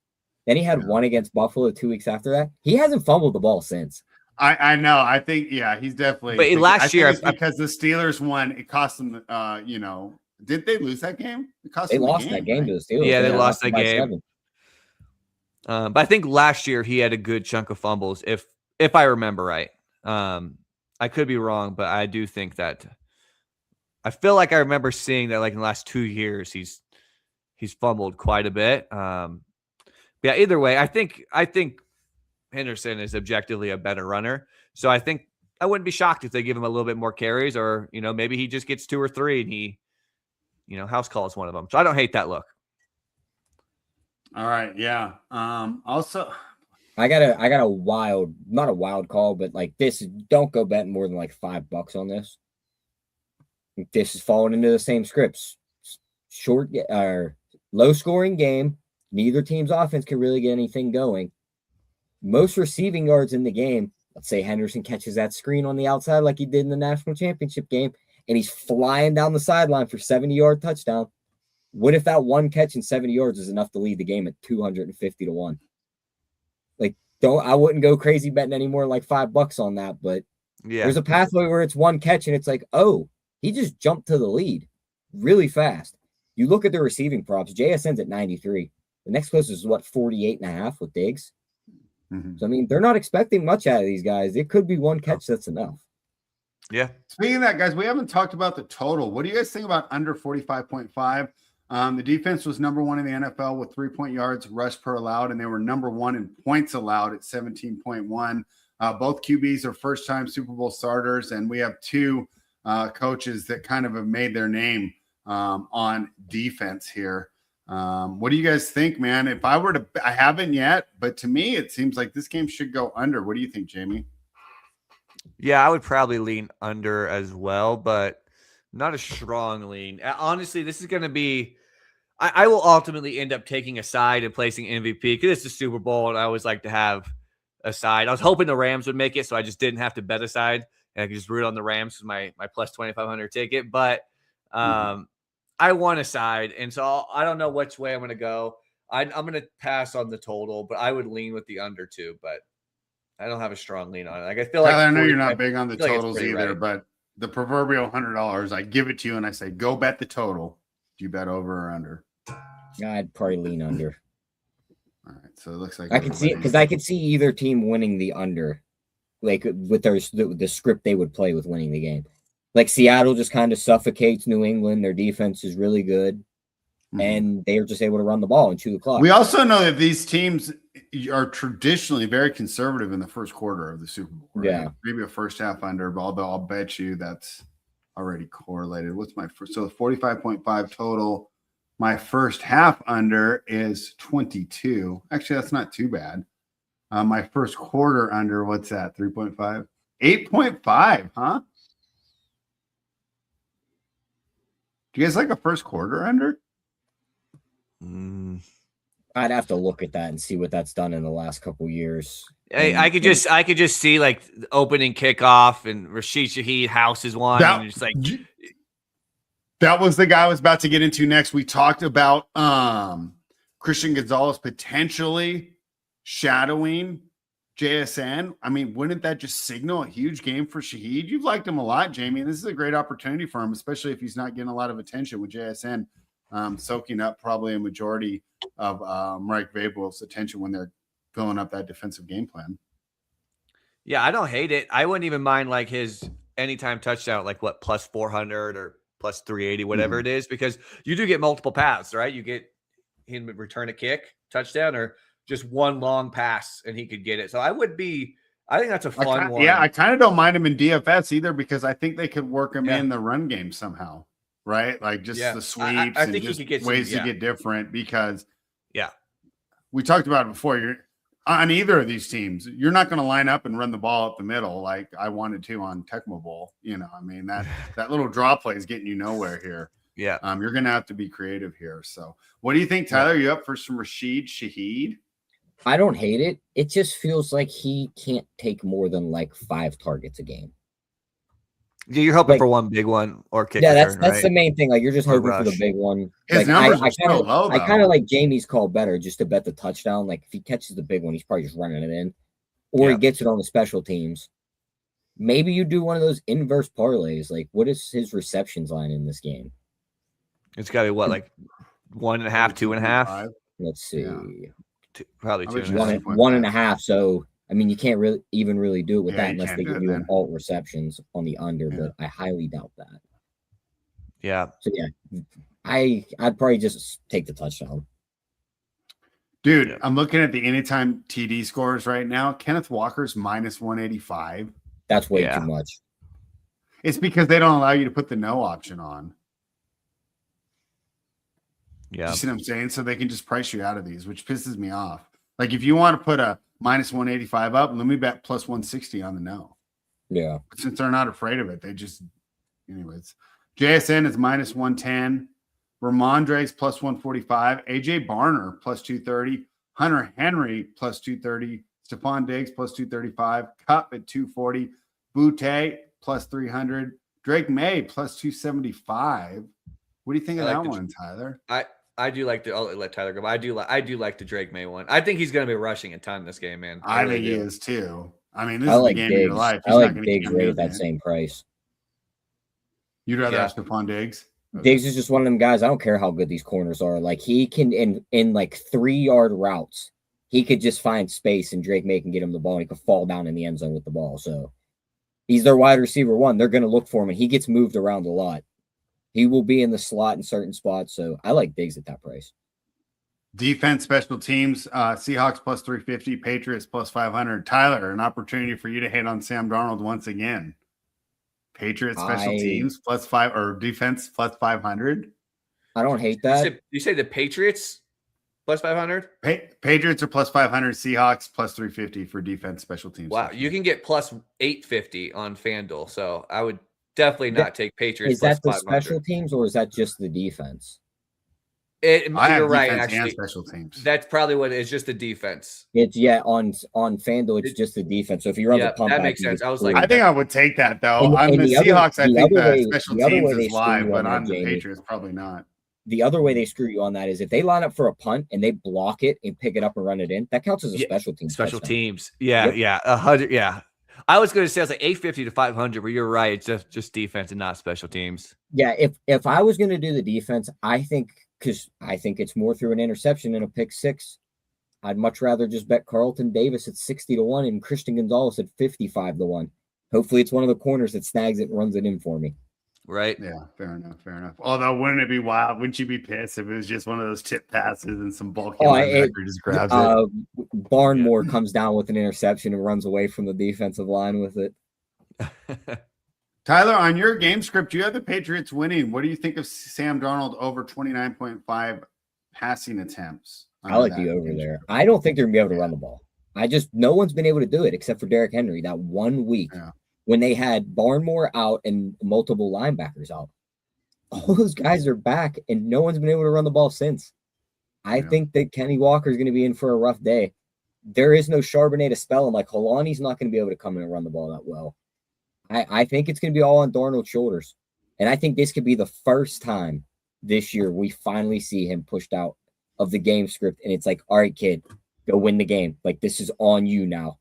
Then he had 1 against Buffalo 2 weeks after that. He hasn't fumbled the ball since.
I know. I think he's definitely.
But last year,
it's because the Steelers won, it cost them. Did they lose that game?
They lost that game to the Steelers.
Yeah, they lost that game. But I think last year he had a good chunk of fumbles, if I remember right. I could be wrong, but I do think that I feel like I remember seeing that like in the last 2 years he's fumbled quite a bit. Yeah, either way, I think Henderson is objectively a better runner. So I think I wouldn't be shocked if they give him a little bit more carries, or maybe he just gets 2 or 3 and he house calls one of them. So I don't hate that look.
All right. Yeah. Also,
I got a wild, not a wild call, but like this, don't go betting more than like $5 on this. This is falling into the same scripts. Short or low scoring game. Neither team's offense can really get anything going. Most receiving yards in the game. Let's say Henderson catches that screen on the outside like he did in the national championship game, and he's flying down the sideline for 70-yard touchdown. What if that one catch in 70 yards is enough to lead the game at 250-1? Like, I wouldn't go crazy betting anymore like $5 on that, but there's a pathway where it's one catch and it's like, oh, he just jumped to the lead really fast. You look at the receiving props, JSN's at 93. The next closest is 48.5 with Diggs. So, I mean, they're not expecting much out of these guys. It could be one catch that's enough.
Yeah.
Speaking of that, guys, we haven't talked about the total. What do you guys think about under 45.5? The defense was number 1 in the NFL with 3-point yards rush per allowed, and they were number 1 in points allowed at 17.1. Both QBs are first-time Super Bowl starters, and we have 2 coaches that kind of have made their name on defense here. What do you guys think, man? If I were to, I haven't yet, but to me, it seems like this game should go under. What do you think, Jayme?
Yeah, I would probably lean under as well, but not a strong lean. Honestly, this is going to be, I will ultimately end up taking a side and placing MVP because it's the Super Bowl, and I always like to have a side. I was hoping the Rams would make it, so I just didn't have to bet a side, and I could just root on the Rams with my plus 2,500 ticket. But I want a side, and so I don't know which way I'm going to go. I'm going to pass on the total, but I would lean with the under too, but I don't have a strong lean on it. Like I feel like
I know you're not big on the totals either, but the proverbial $100, I give it to you and I say, go bet the total. Do you bet over or under?
I'd probably lean under.
All right. So it looks like
I can see it because I could see either team winning the under, like with the script they would play with winning the game. Like Seattle just kind of suffocates New England. Their defense is really good, and they are just able to run the ball and chew the clock.
We also know that these teams are traditionally very conservative in the first quarter of the Super Bowl. Right?
Yeah.
Maybe a first half under, although I'll bet you that's already correlated. What's my first? So 45.5 total. My first half under is 22. Actually, that's not too bad. My first quarter under, what's that? 3.5? 8.5, huh? Do you guys like a first quarter under?
I'd have to look at that and see what that's done in the last couple years.
I could just see like the opening kickoff and Rashid Shaheed houses one and just like
that was the guy I was about to get into next. We talked about Christian Gonzalez potentially shadowing JSN. I mean, wouldn't that just signal a huge game for Shaheed? You've liked him a lot, Jayme, and this is a great opportunity for him, especially if he's not getting a lot of attention with JSN soaking up probably a majority of Mike Vrabel's attention when they're filling up that defensive game plan.
Yeah, I don't hate it. I wouldn't even mind like his anytime touchdown, like what, plus 400 or plus 380, whatever it is, because you do get multiple paths, right? You get him return a kick, touchdown, or just one long pass and he could get it. So I think that's a fun one.
Yeah, I kind of don't mind him in DFS either because I think they could work him in the run game somehow, right? Like just the sweeps
I think
and just
he could get
ways to get different because we talked about it before. You're on either of these teams, you're not going to line up and run the ball up the middle like I wanted to on Tecmo Bowl. You know, I mean, that little draw play is getting you nowhere here.
Yeah.
You're going to have to be creative here. So what do you think, Tyler? You up for some Rashid Shaheed?
I don't hate it. It just feels like he can't take more than like 5 targets a game.
You're hoping for one big one or kick.
Yeah, that's the main thing. Like you're just hoping for the big one.
His numbers are so low, though.
I kind of like Jamie's call better just to bet the touchdown. Like if he catches the big one, he's probably just running it in, or he gets it on the special teams. Maybe you do one of those inverse parlays. Like what is his receptions line in this game?
It's got to be what, like 1.5, 2.5.
Let's see.
Probably
2.5. 1.5. So I mean, you can't really do it with that unless they give you an alt receptions on the under, but I highly doubt that.
Yeah.
So yeah, I'd probably just take the touchdown.
Dude, I'm looking at the anytime TD scores right now. Kenneth Walker's minus 185.
That's way too much.
It's because they don't allow you to put the no option on.
Yeah.
You see what I'm saying? So they can just price you out of these, which pisses me off. Like if you want to put a minus 185 up, let me bet plus 160 on the no.
Yeah.
But since they're not afraid of it, they just, anyways. JSN is minus 110. Ramondre's plus 145. AJ Barner plus 230. Hunter Henry plus 230. Stephon Diggs plus 235. Cup at 240. Butte plus 300. Drake May plus 275. What do you think of that one, Tyler?
I do like I'll let Tyler go. But I do like the Drake May one. I think he's going to be rushing a ton this game, man.
I think he is too. I mean, this is the game of your life.
I like Diggs right at that same price.
You'd rather have Stephon Diggs?
Diggs is just one of them guys. I don't care how good these corners are. Like he can in like 3-yard routes, he could just find space and Drake May can get him the ball and he could fall down in the end zone with the ball. So he's their wide receiver one. They're going to look for him and he gets moved around a lot. He will be in the slot in certain spots. So I like Diggs at that price.
Defense, special teams, Seahawks plus 350, Patriots plus 500. Tyler, an opportunity for you to hit on Sam Darnold once again. Patriots special teams plus 5 or defense plus 500.
I don't hate that.
You say the Patriots plus 500?
Patriots are plus 500. Seahawks plus 350 for defense special teams.
Wow, you can get plus 850 on FanDuel. So I would definitely not take Patriots.
Is that the special teams or is that just the defense?
You're right. Actually,
and special teams.
That's probably what it is. Just the defense.
It's on FanDuel. It's just the defense. So if you run the pump,
that makes sense. I was like,
I think I would take that though. On the Seahawks, I think the special teams is live, but on the Patriots, probably not.
The other way they screw you on that is if they line up for a punt and they block it and pick it up and run it in, that counts as a special team.
Special teams. Yeah. 100. Yeah. I was going to say, I was like 850 to 500, but you're right. It's just defense and not special teams.
Yeah. If I was going to do the defense, I think it's more through an interception and a pick six. I'd much rather just bet Carlton Davis at 60-1 and Christian Gonzalez at 55-1. Hopefully it's one of the corners that snags it and runs it in for me.
Right.
Yeah. Fair enough. Although, wouldn't it be wild? Wouldn't you be pissed if it was just one of those tip passes and some bulky linebacker just grabs it?
Barnmore comes down with an interception and runs away from the defensive line with it.
Tyler, on your game script, you have the Patriots winning. What do you think of Sam Darnold over 29.5 passing attempts?
I like the over there. I don't think they're going to be able to run the ball. No one's been able to do it except for Derrick Henry that 1 week when they had Barnmore out and multiple linebackers out. All those guys are back, and no one's been able to run the ball since. I think that Kenny Walker is going to be in for a rough day. There is no Charbonnet to spell him. Like, Holani's not going to be able to come in and run the ball that well. I think it's going to be all on Darnold's shoulders. And I think this could be the first time this year we finally see him pushed out of the game script. And it's like, all right, kid, go win the game. Like, this is on you now.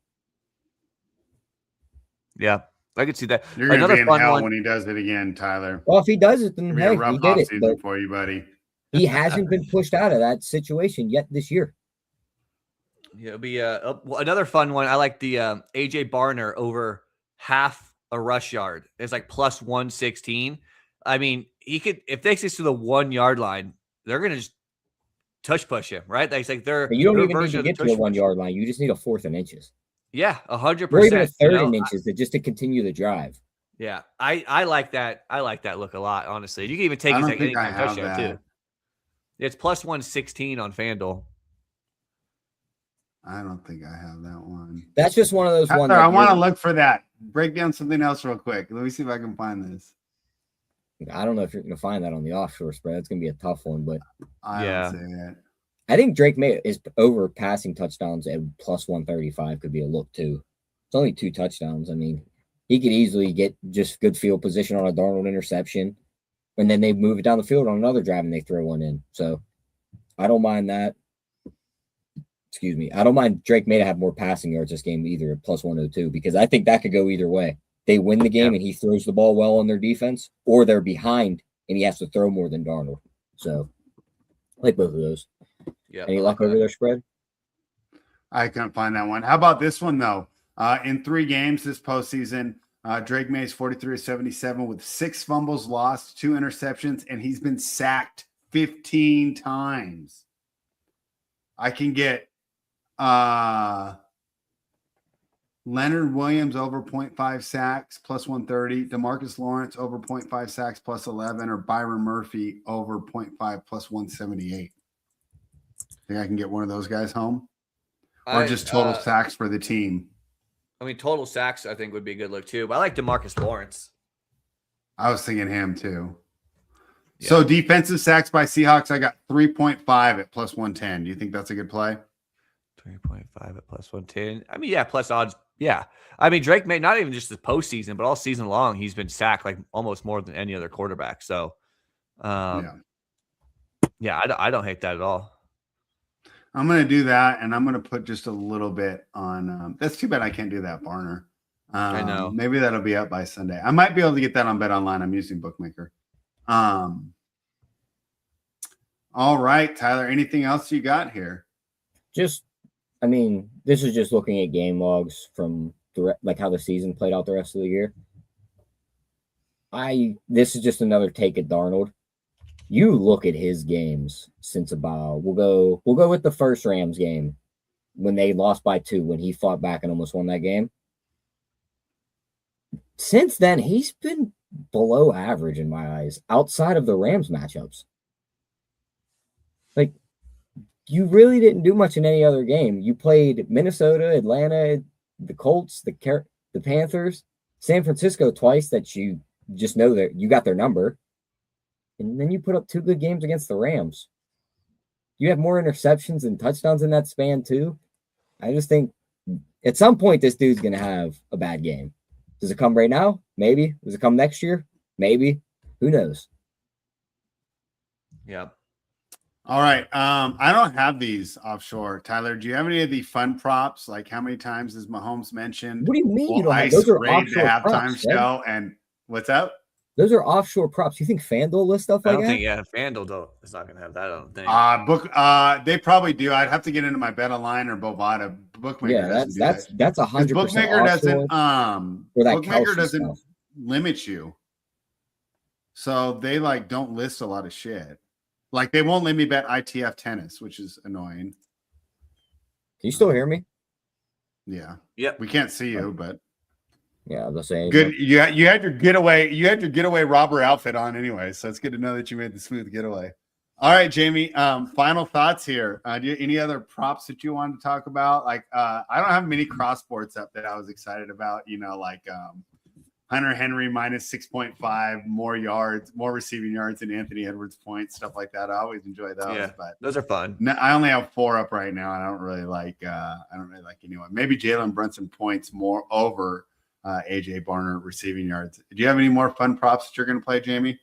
Yeah, I could see that.
You're going to be in hell when he does it again, Tyler.
Well, if he does it, then hey, he did it.
But for you, buddy.
He hasn't been pushed out of that situation yet this year.
Yeah, it'll be another fun one. I like the AJ Barner over half a rush yard. It's like plus 116. I mean, he could, if they get to the 1 yard line, they're going to just touch push him, right? That's like
you don't even need to get to the 1 yard line. You just need a fourth in inches.
Yeah, 100%.
Or even a third in inches just to continue the drive.
Yeah, I like that. I like that look a lot, honestly. You can even take it like anytime touchdown too. It's plus 116 on FanDuel.
I don't think I have that one.
That's just one of those ones.
I want to look for that. Break down something else real quick. Let me see if I can find this.
I don't know if you're going to find that on the offshore spread. It's going to be a tough one, but
I don't say that.
I think Drake May is over passing touchdowns at plus 135 could be a look too. It's only 2 touchdowns. I mean, he could easily get just good field position on a Darnold interception, and then they move it down the field on another drive and they throw one in. So I don't mind that. Excuse me. I don't mind Drake May to have more passing yards this game either at plus 102 because I think that could go either way. They win the game and he throws the ball well on their defense, or they're behind and he has to throw more than Darnold. So I like both of those.
Yeah.
Any luck over their spread?
I couldn't find that one. How about this one though? In 3 games this postseason, Drake May is 43-77 with 6 fumbles lost, 2 interceptions, and he's been sacked 15 times. I can get Leonard Williams over 0.5 sacks plus 130, DeMarcus Lawrence over 0.5 sacks plus 11, or Byron Murphy over 0.5 plus 178. Think I can get one of those guys home? Or just total sacks for the team?
I mean, total sacks I think would be a good look too, but I like DeMarcus Lawrence.
I was thinking him too.
Yeah.
So defensive sacks by Seahawks, I got 3.5 at plus 110. Do you think that's a good play?
3.5 at plus 110. I mean, yeah, plus odds. Yeah. I mean, Drake May, not even just the postseason, but all season long, he's been sacked like almost more than any other quarterback. So, yeah, I don't hate that at all.
I'm going to do that, and I'm going to put just a little bit on. That's too bad I can't do that, Barner.
I know.
Maybe that'll be up by Sunday. I might be able to get that on Bet Online. I'm using Bookmaker. All right, Tyler, anything else you got here?
This is just looking at game logs from how the season played out the rest of the year. This is just another take at Darnold. You look at his games since about we'll go with the first Rams game when they lost by 2 when he fought back and almost won that game. Since then, he's been below average in my eyes outside of the Rams matchups. Like, you really didn't do much in any other game. You played Minnesota, Atlanta, the Colts, the Panthers, San Francisco twice that you just know that you got their number. And then you put up 2 good games against the Rams. You have more interceptions and touchdowns in that span too. I just think at some point this dude's going to have a bad game. Does it come right now? Maybe. Does it come next year? Maybe. Who knows?
Yeah.
All right. I don't have these offshore. Tyler, do you have any of the fun props? Like how many times is Mahomes mentioned?
What do you mean you don't have those? Are offshore
halftime
props,
show, and what's up?
Those are offshore props. You think FanDuel lists stuff like that?
I don't think, FanDuel is not going to have that, I don't think.
They probably do. I'd have to get into my Bet Online or Bovada. Bookmaker.
Yeah, that's 100%.
Bookmaker doesn't. Bookmaker doesn't
stuff.
limit you. So they don't list a lot of shit. Like they won't let me bet ITF tennis, which is annoying.
Can you still hear me?
Yeah.
Yep.
We can't see you, but
Yeah, I was saying.
Good. You had your getaway. You had your getaway robber outfit on anyway, so it's good to know that you made the smooth getaway. All right, Jayme. Final thoughts here. Do you any other props that you wanted to talk about? Like, I don't have many cross sports up that I was excited about. Like Hunter Henry minus 6.5, more yards, more receiving yards than Anthony Edwards points, stuff like that. I always enjoy those.
Yeah,
but
those are fun.
No, I only have 4 up right now, and I don't really like anyone. Maybe Jalen Brunson points more over AJ Barner receiving yards. Do you have any more fun props that you're going to play, Jayme?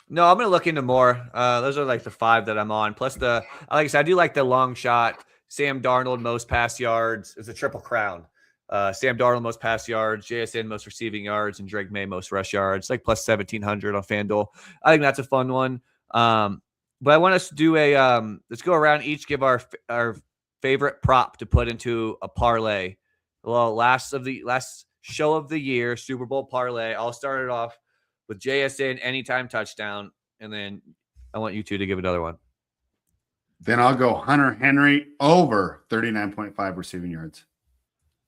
No, I'm going to look into more. Those are like the 5 that I'm on. Plus like I said, I do like the long shot. Sam Darnold, most pass yards. It's a triple crown. Sam Darnold, most pass yards. JSN, most receiving yards. And Drake May, most rush yards. Like plus 1,700 on FanDuel. I think that's a fun one. But I want us to do let's go around each, give our favorite prop to put into a parlay. Well, last show of the year, Super Bowl parlay. I'll start it off with JSN anytime touchdown, and then I want you two to give another one.
Then I'll go Hunter Henry over 39.5 receiving yards.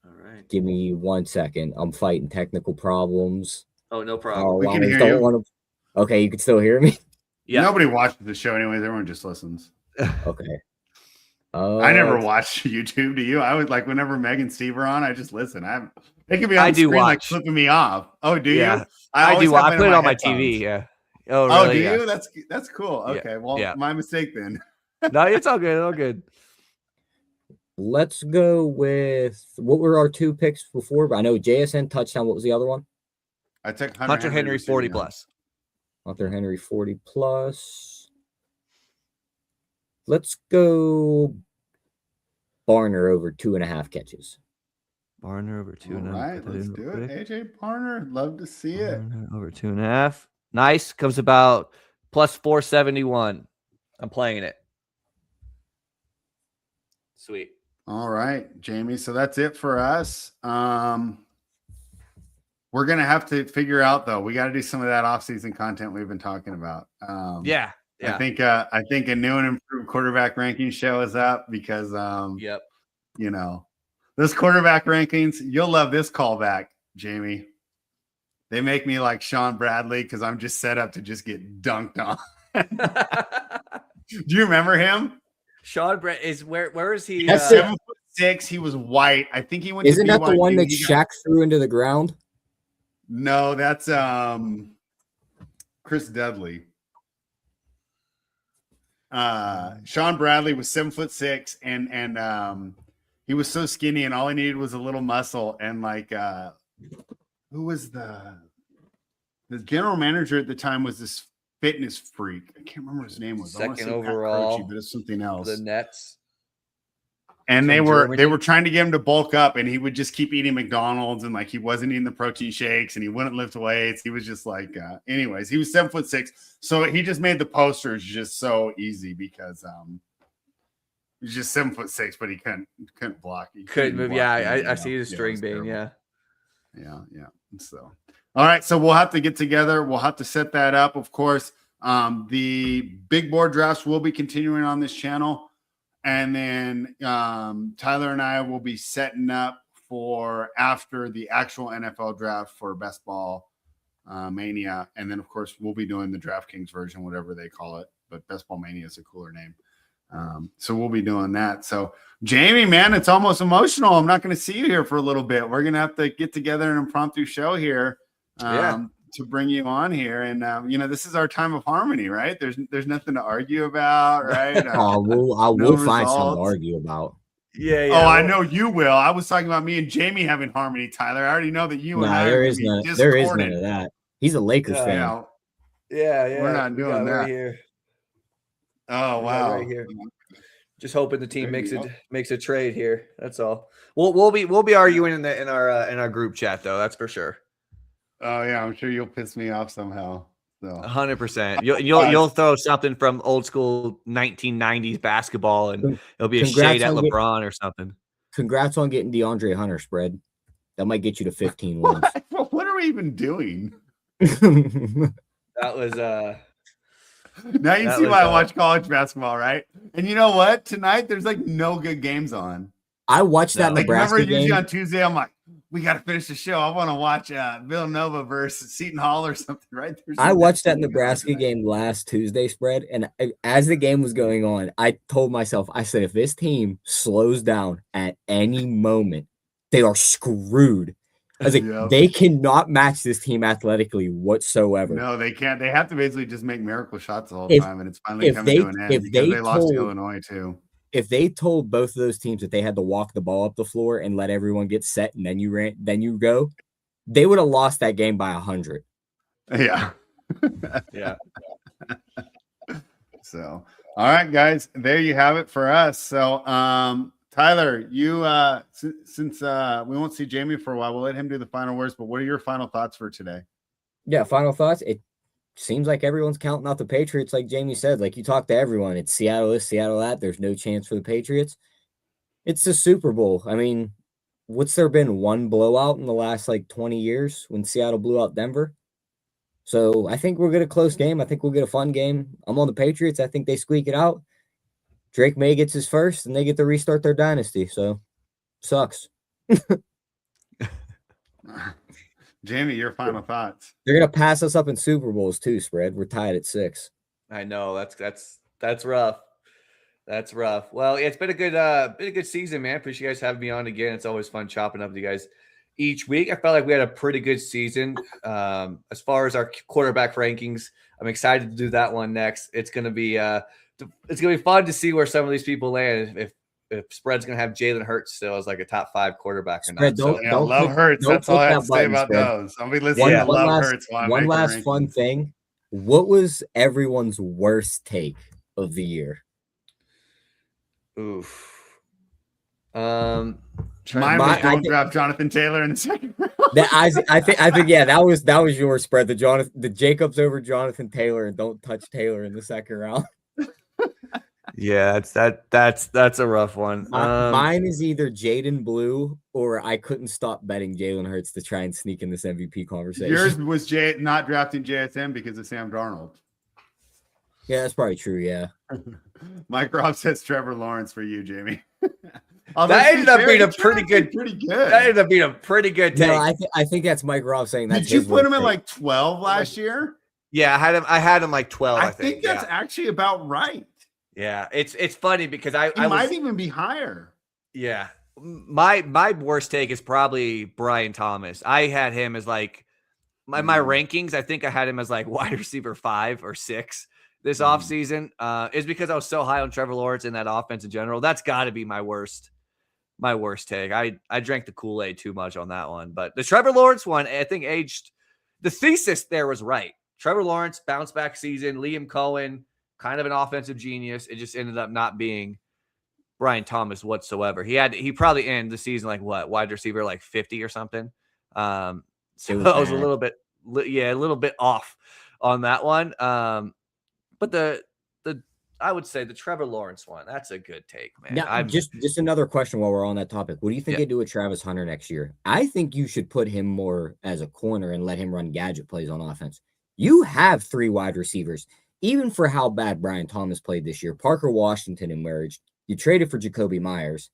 All right.
Give me 1 second. I'm fighting technical problems.
Oh, no problem.
We can hear you.
Okay, you can still hear me?
Yeah.
Nobody watches the show anyways. Everyone just listens.
Okay.
I never watch YouTube. Do you? I would like whenever Meg and Steve are on, I just listen. It could be on
I
the
do
screen like
watch.
flipping me off. Oh, do
Yeah.
you?
I do. I
have
put
in
it on my
headphones.
TV. Yeah. Oh,
Oh,
really?
do
Yeah.
you? That's cool.
Yeah.
Okay. Well,
Yeah.
my mistake then.
No, it's all good. All good.
Let's go with what were our 2 picks before? I know JSN touchdown. What was the other one?
I took
Hunter Henry 40 plus.
Hunter Henry 40 plus. Let's go Barner over 2.5 catches.
Barner over 2.5.
All right, let's do it. AJ Barner, love to see it.
Barner over 2.5. Nice. Comes about plus 471. I'm playing it. Sweet.
All right, Jayme. So that's it for us. We're gonna have to figure out though. We got to do some of that off-season content we've been talking about.
Yeah.
I think a new and improved quarterback ranking show is up because
Yep.
Those quarterback rankings, you'll love this callback, Jayme. They make me like Sean Bradley because I'm just set up to just get dunked on. Do you remember him?
Sean Brett is where is he?
He's 7'6". He was white. I think he went.
Isn't that the one that
He
Shaq threw into the ground?
No, that's Chris Dudley. Sean Bradley was 7'6", and he was so skinny, and all he needed was a little muscle. And like, who was the general manager at the time? Was this fitness freak? I can't remember what his name was.
Second overall,
but it's something else.
The Nets.
And they were trying to get him to bulk up, and he would just keep eating McDonald's, and like he wasn't eating the protein shakes, and he wouldn't lift weights. He was just like, anyways, he was 7'6", so he just made the posters just so easy because he's just 7'6", but he couldn't block. He
Couldn't move.
block
Yeah,
anything,
I see the string being.
Yeah. So, all right, so we'll have to get together. We'll have to set that up, of course. The big board drafts will be continuing on this channel. And then Tyler and I will be setting up for after the actual NFL draft for Best Ball Mania. And then, of course, we'll be doing the DraftKings version, whatever they call it. But Best Ball Mania is a cooler name. So we'll be doing that. So, Jayme, man, it's almost emotional. I'm not going to see you here for a little bit. We're going to have to get together an impromptu show here. To bring you on here, and this is our time of harmony, right? There's nothing to argue about, right?
I will find something to argue about.
Yeah.
Oh, I know you will. I was talking about me and Jayme having harmony, Tyler. I already know that you and I
there is none of that. He's a Lakers fan.
Yeah.
We're not doing that.
Right here.
Oh wow.
Right here. Just hoping the team makes a trade here. That's all. We'll be arguing in our group chat though. That's for sure.
Oh yeah, I'm sure you'll piss me off somehow. So
100%. You'll throw something from old school 1990s basketball, and it'll be a shade at LeBron or something.
Congrats on getting DeAndre Hunter spread. That might get you to 15 wins.
What are we even doing?
That was
Now you see why I watch college basketball, right? And you know what? Tonight there's like no good games on.
I watched that Nebraska
remember
game.
usually on Tuesday, I'm like, we got to finish the show. I want to watch Villanova versus Seton Hall or something, right?
I watched that Nebraska game last Tuesday, spread, and as the game was going on, I told myself, I said, if this team slows down at any moment, they are screwed. I was like, they cannot match this team athletically whatsoever.
No, they can't. They have to basically just make miracle shots the whole time, and it's finally coming to an end because they lost to Illinois too.
If they told both of those teams that they had to walk the ball up the floor and let everyone get set and then you go, they would have lost that game by 100.
Yeah.
Yeah.
So, all right, guys, there you have it for us. So, Tyler, you since we won't see Jayme for a while, we'll let him do the final words. But what are your final thoughts for today?
Yeah, final thoughts. It seems like everyone's counting out the Patriots, like Jayme said. Like, you talk to everyone, it's Seattle this, Seattle that. There's no chance for the Patriots. It's the Super Bowl. I mean, what's there been one blowout in the last 20 years when Seattle blew out Denver? So I think we'll get a close game. I think we'll get a fun game. I'm on the Patriots. I think they squeak it out. Drake May gets his first, and they get to restart their dynasty. So, sucks.
Jayme, your final thoughts.
They're gonna pass us up in Super Bowls too. Spread. We're tied at 6.
I know that's rough. That's rough. Well, it's been a good season, man. Appreciate you guys having me on again. It's always fun chopping up with you guys each week. I felt like we had a pretty good season. As far as our quarterback rankings, I'm excited to do that one next. It's gonna be fun to see where some of these people land. If Spread's gonna have Jalen Hurts still as a top 5 quarterback or not.
Love Hurts. That's all I have to say about those. I'll be listening to Love Hurts.
One last fun thing. What was everyone's worst take of the year?
Oof.
Mine was don't draft Jonathan Taylor in the second round.
I think yeah, that was your Spread. The Jacobs over Jonathan Taylor, and don't touch Taylor in the second round.
Yeah, that's a rough one.
Mine is either Jaden Blue or I couldn't stop betting Jalen Hurts to try and sneak in this MVP conversation.
Yours was not drafting JSN because of Sam Darnold.
Yeah, that's probably true. Yeah.
Mike Robb says Trevor Lawrence for you, Jayme.
That ended up being a pretty good. That ended up being a pretty good take.
No, I think that's Mike Robb saying that.
Did you put him at 12 last year?
Yeah, I had him 12. I
think that's actually about right.
Yeah, it's funny because I
might even be higher.
Yeah, my worst take is probably Brian Thomas. I had him as my rankings. I think I had him as wide receiver 5 or 6 this offseason. Is because I was so high on Trevor Lawrence in that offense in general. That's got to be my worst take. I drank the Kool-Aid too much on that one. But the Trevor Lawrence one, I think the thesis there was right. Trevor Lawrence, bounce back season, Liam Cohen, kind of an offensive genius. It just ended up not being Brian Thomas whatsoever. He probably ended the season wide receiver 50 or something. So I was a little bit off on that one. But I would say the Trevor Lawrence one, that's a good take, man.
Now, just another question while we're on that topic. What do you think they do with Travis Hunter next year? I think you should put him more as a corner and let him run gadget plays on offense. You have 3 wide receivers. Even for how bad Brian Thomas played this year, Parker Washington emerged. You traded for Jacoby Myers.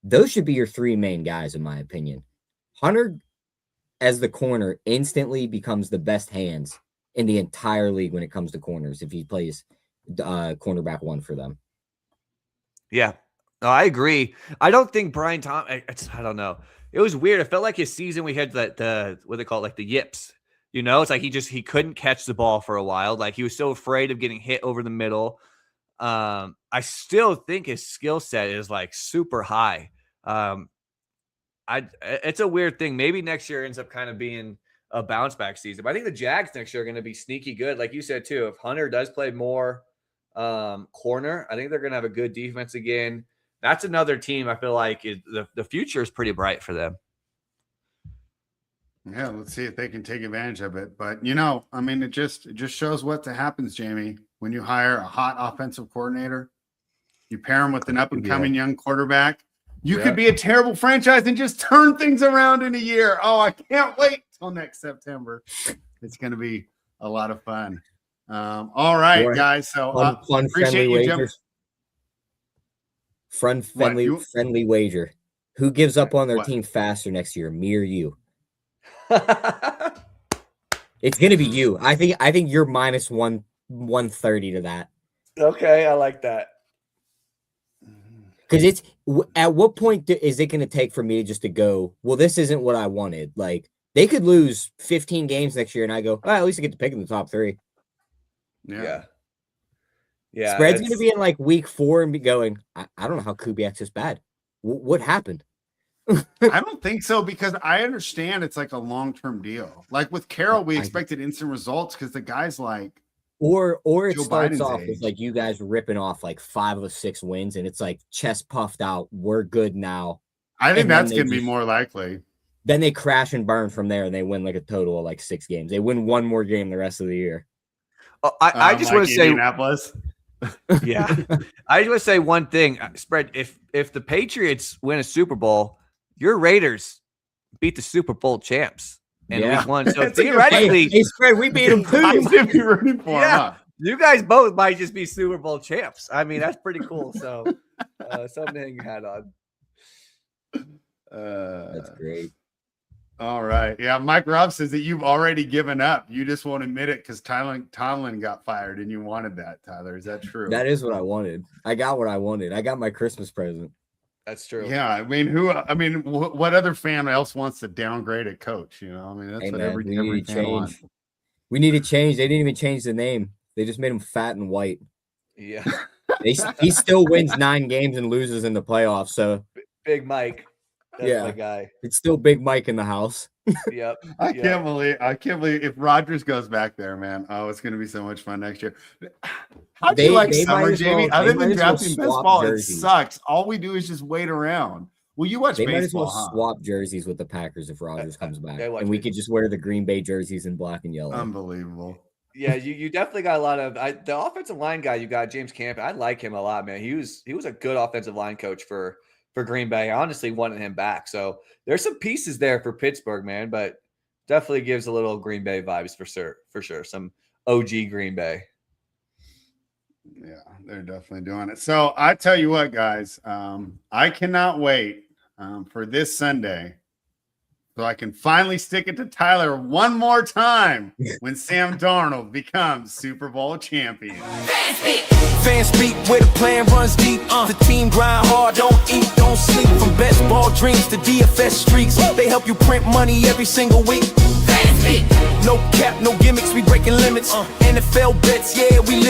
Those should be your 3 main guys, in my opinion. Hunter, as the corner, instantly becomes the best hands in the entire league when it comes to corners if he plays cornerback 1 for them.
Yeah, no, I agree. I don't think Brian Thomas. I don't know. It was weird. It felt like his season we had the what they call it, the yips. It's he couldn't catch the ball for a while. He was so afraid of getting hit over the middle. I still think his skill set is super high. It's a weird thing. Maybe next year ends up kind of being a bounce back season. But I think the Jags next year are going to be sneaky good. Like you said, too, if Hunter does play more corner, I think they're going to have a good defense again. That's another team I feel like the future is pretty bright for them.
Yeah, let's see if they can take advantage of it. But, it just shows what happens, Jayme, when you hire a hot offensive coordinator. You pair him with an up-and-coming young quarterback. You could be a terrible franchise and just turn things around in a year. Oh, I can't wait till next September. It's going to be a lot of fun. All right, guys. So
fun friendly wagers. Friendly wager. Who gives up on their
What?
team faster next year, me or you? It's gonna be you. I think you're minus 130 to that.
Okay, I like that.
Because at what point is it going to take for me just to go, well, this isn't what I wanted? Like, they could lose 15 games next year, and I go, at least I get to pick in the top 3.
Yeah.
Spread's going to be in like week 4 and be going, I don't know how Kubiak's is bad. What happened?
I don't think so, because I understand it's like a long-term deal. Like with Carroll, we expected instant results because the guy's like,
or it
Joe
starts
Biden's
off
age.
with like you guys ripping off like 5 of 6 wins, and it's like chest puffed out. We're good now.
I think
And then
that's
they
going to be
just-
more likely.
Then they crash and burn from there, and they win like a total of like 6 games. They win one more game the rest of the year.
Oh, I just want to say,
Indianapolis.
yeah, I just want to say one thing. Spread. If the Patriots win a Super Bowl, your Raiders beat the Super Bowl champs in
Yeah.
week 1. So
That's a good
theoretically,
Hey, Spread, we beat them
I'm
too.
going to be rooting for him.
Yeah.
Huh?
you guys both might just be Super Bowl champs. I mean, that's pretty cool. So something to hang your hat on.
That's great.
All right. Yeah. Mike Robb says that you've already given up. You just won't admit it because Tomlin got fired and you wanted that, Tyler. Is that true?
That is what I wanted. I got what I wanted. I got my Christmas present.
That's true.
Yeah. I mean, what other fan else wants to downgrade a coach? You know, I mean, that's
Hey,
what
man,
every
we need to
fan
change.
wants.
We need to change. They didn't even change the name. They just made him fat and white.
Yeah.
He still wins 9 games and loses in the playoffs. So
Big Mike. That's
Yeah.
my guy.
it's still Big Mike in the house.
Yep.
I
yep.
can't believe if Rodgers goes back there, man. Oh, it's going to be so much fun next year. How do you
They-
like
they
summer,
might as well-
Jamie?
they
Other
might
than
as well
drafting best
swap
ball,
jerseys.
it sucks. All we do is just wait around. Well, you watch
They might as
baseball,
well
huh?
swap jerseys with the Packers if Rodgers comes back,
I watch
and we
baseball.
could just wear the Green Bay jerseys in black and yellow.
Unbelievable.
Yeah, you definitely got a lot of the offensive line guy. You got James Camp. I like him a lot, man. He was a good offensive line coach for Green Bay. I honestly wanted him back. So there's some pieces there for Pittsburgh, man. But definitely gives a little Green Bay vibes for sure. Some OG Green Bay.
Yeah, they're definitely doing it. So I tell you what, guys, I cannot wait for this Sunday so I can finally stick it to Tyler one more time when Sam Darnold becomes Super Bowl champion.
Fanspeak where the plan runs deep. The team grind hard, don't eat, don't sleep. From best ball dreams to DFS streaks, they help you print money every single week. No cap, no gimmicks, we breaking limits. NFL bets, yeah, we live.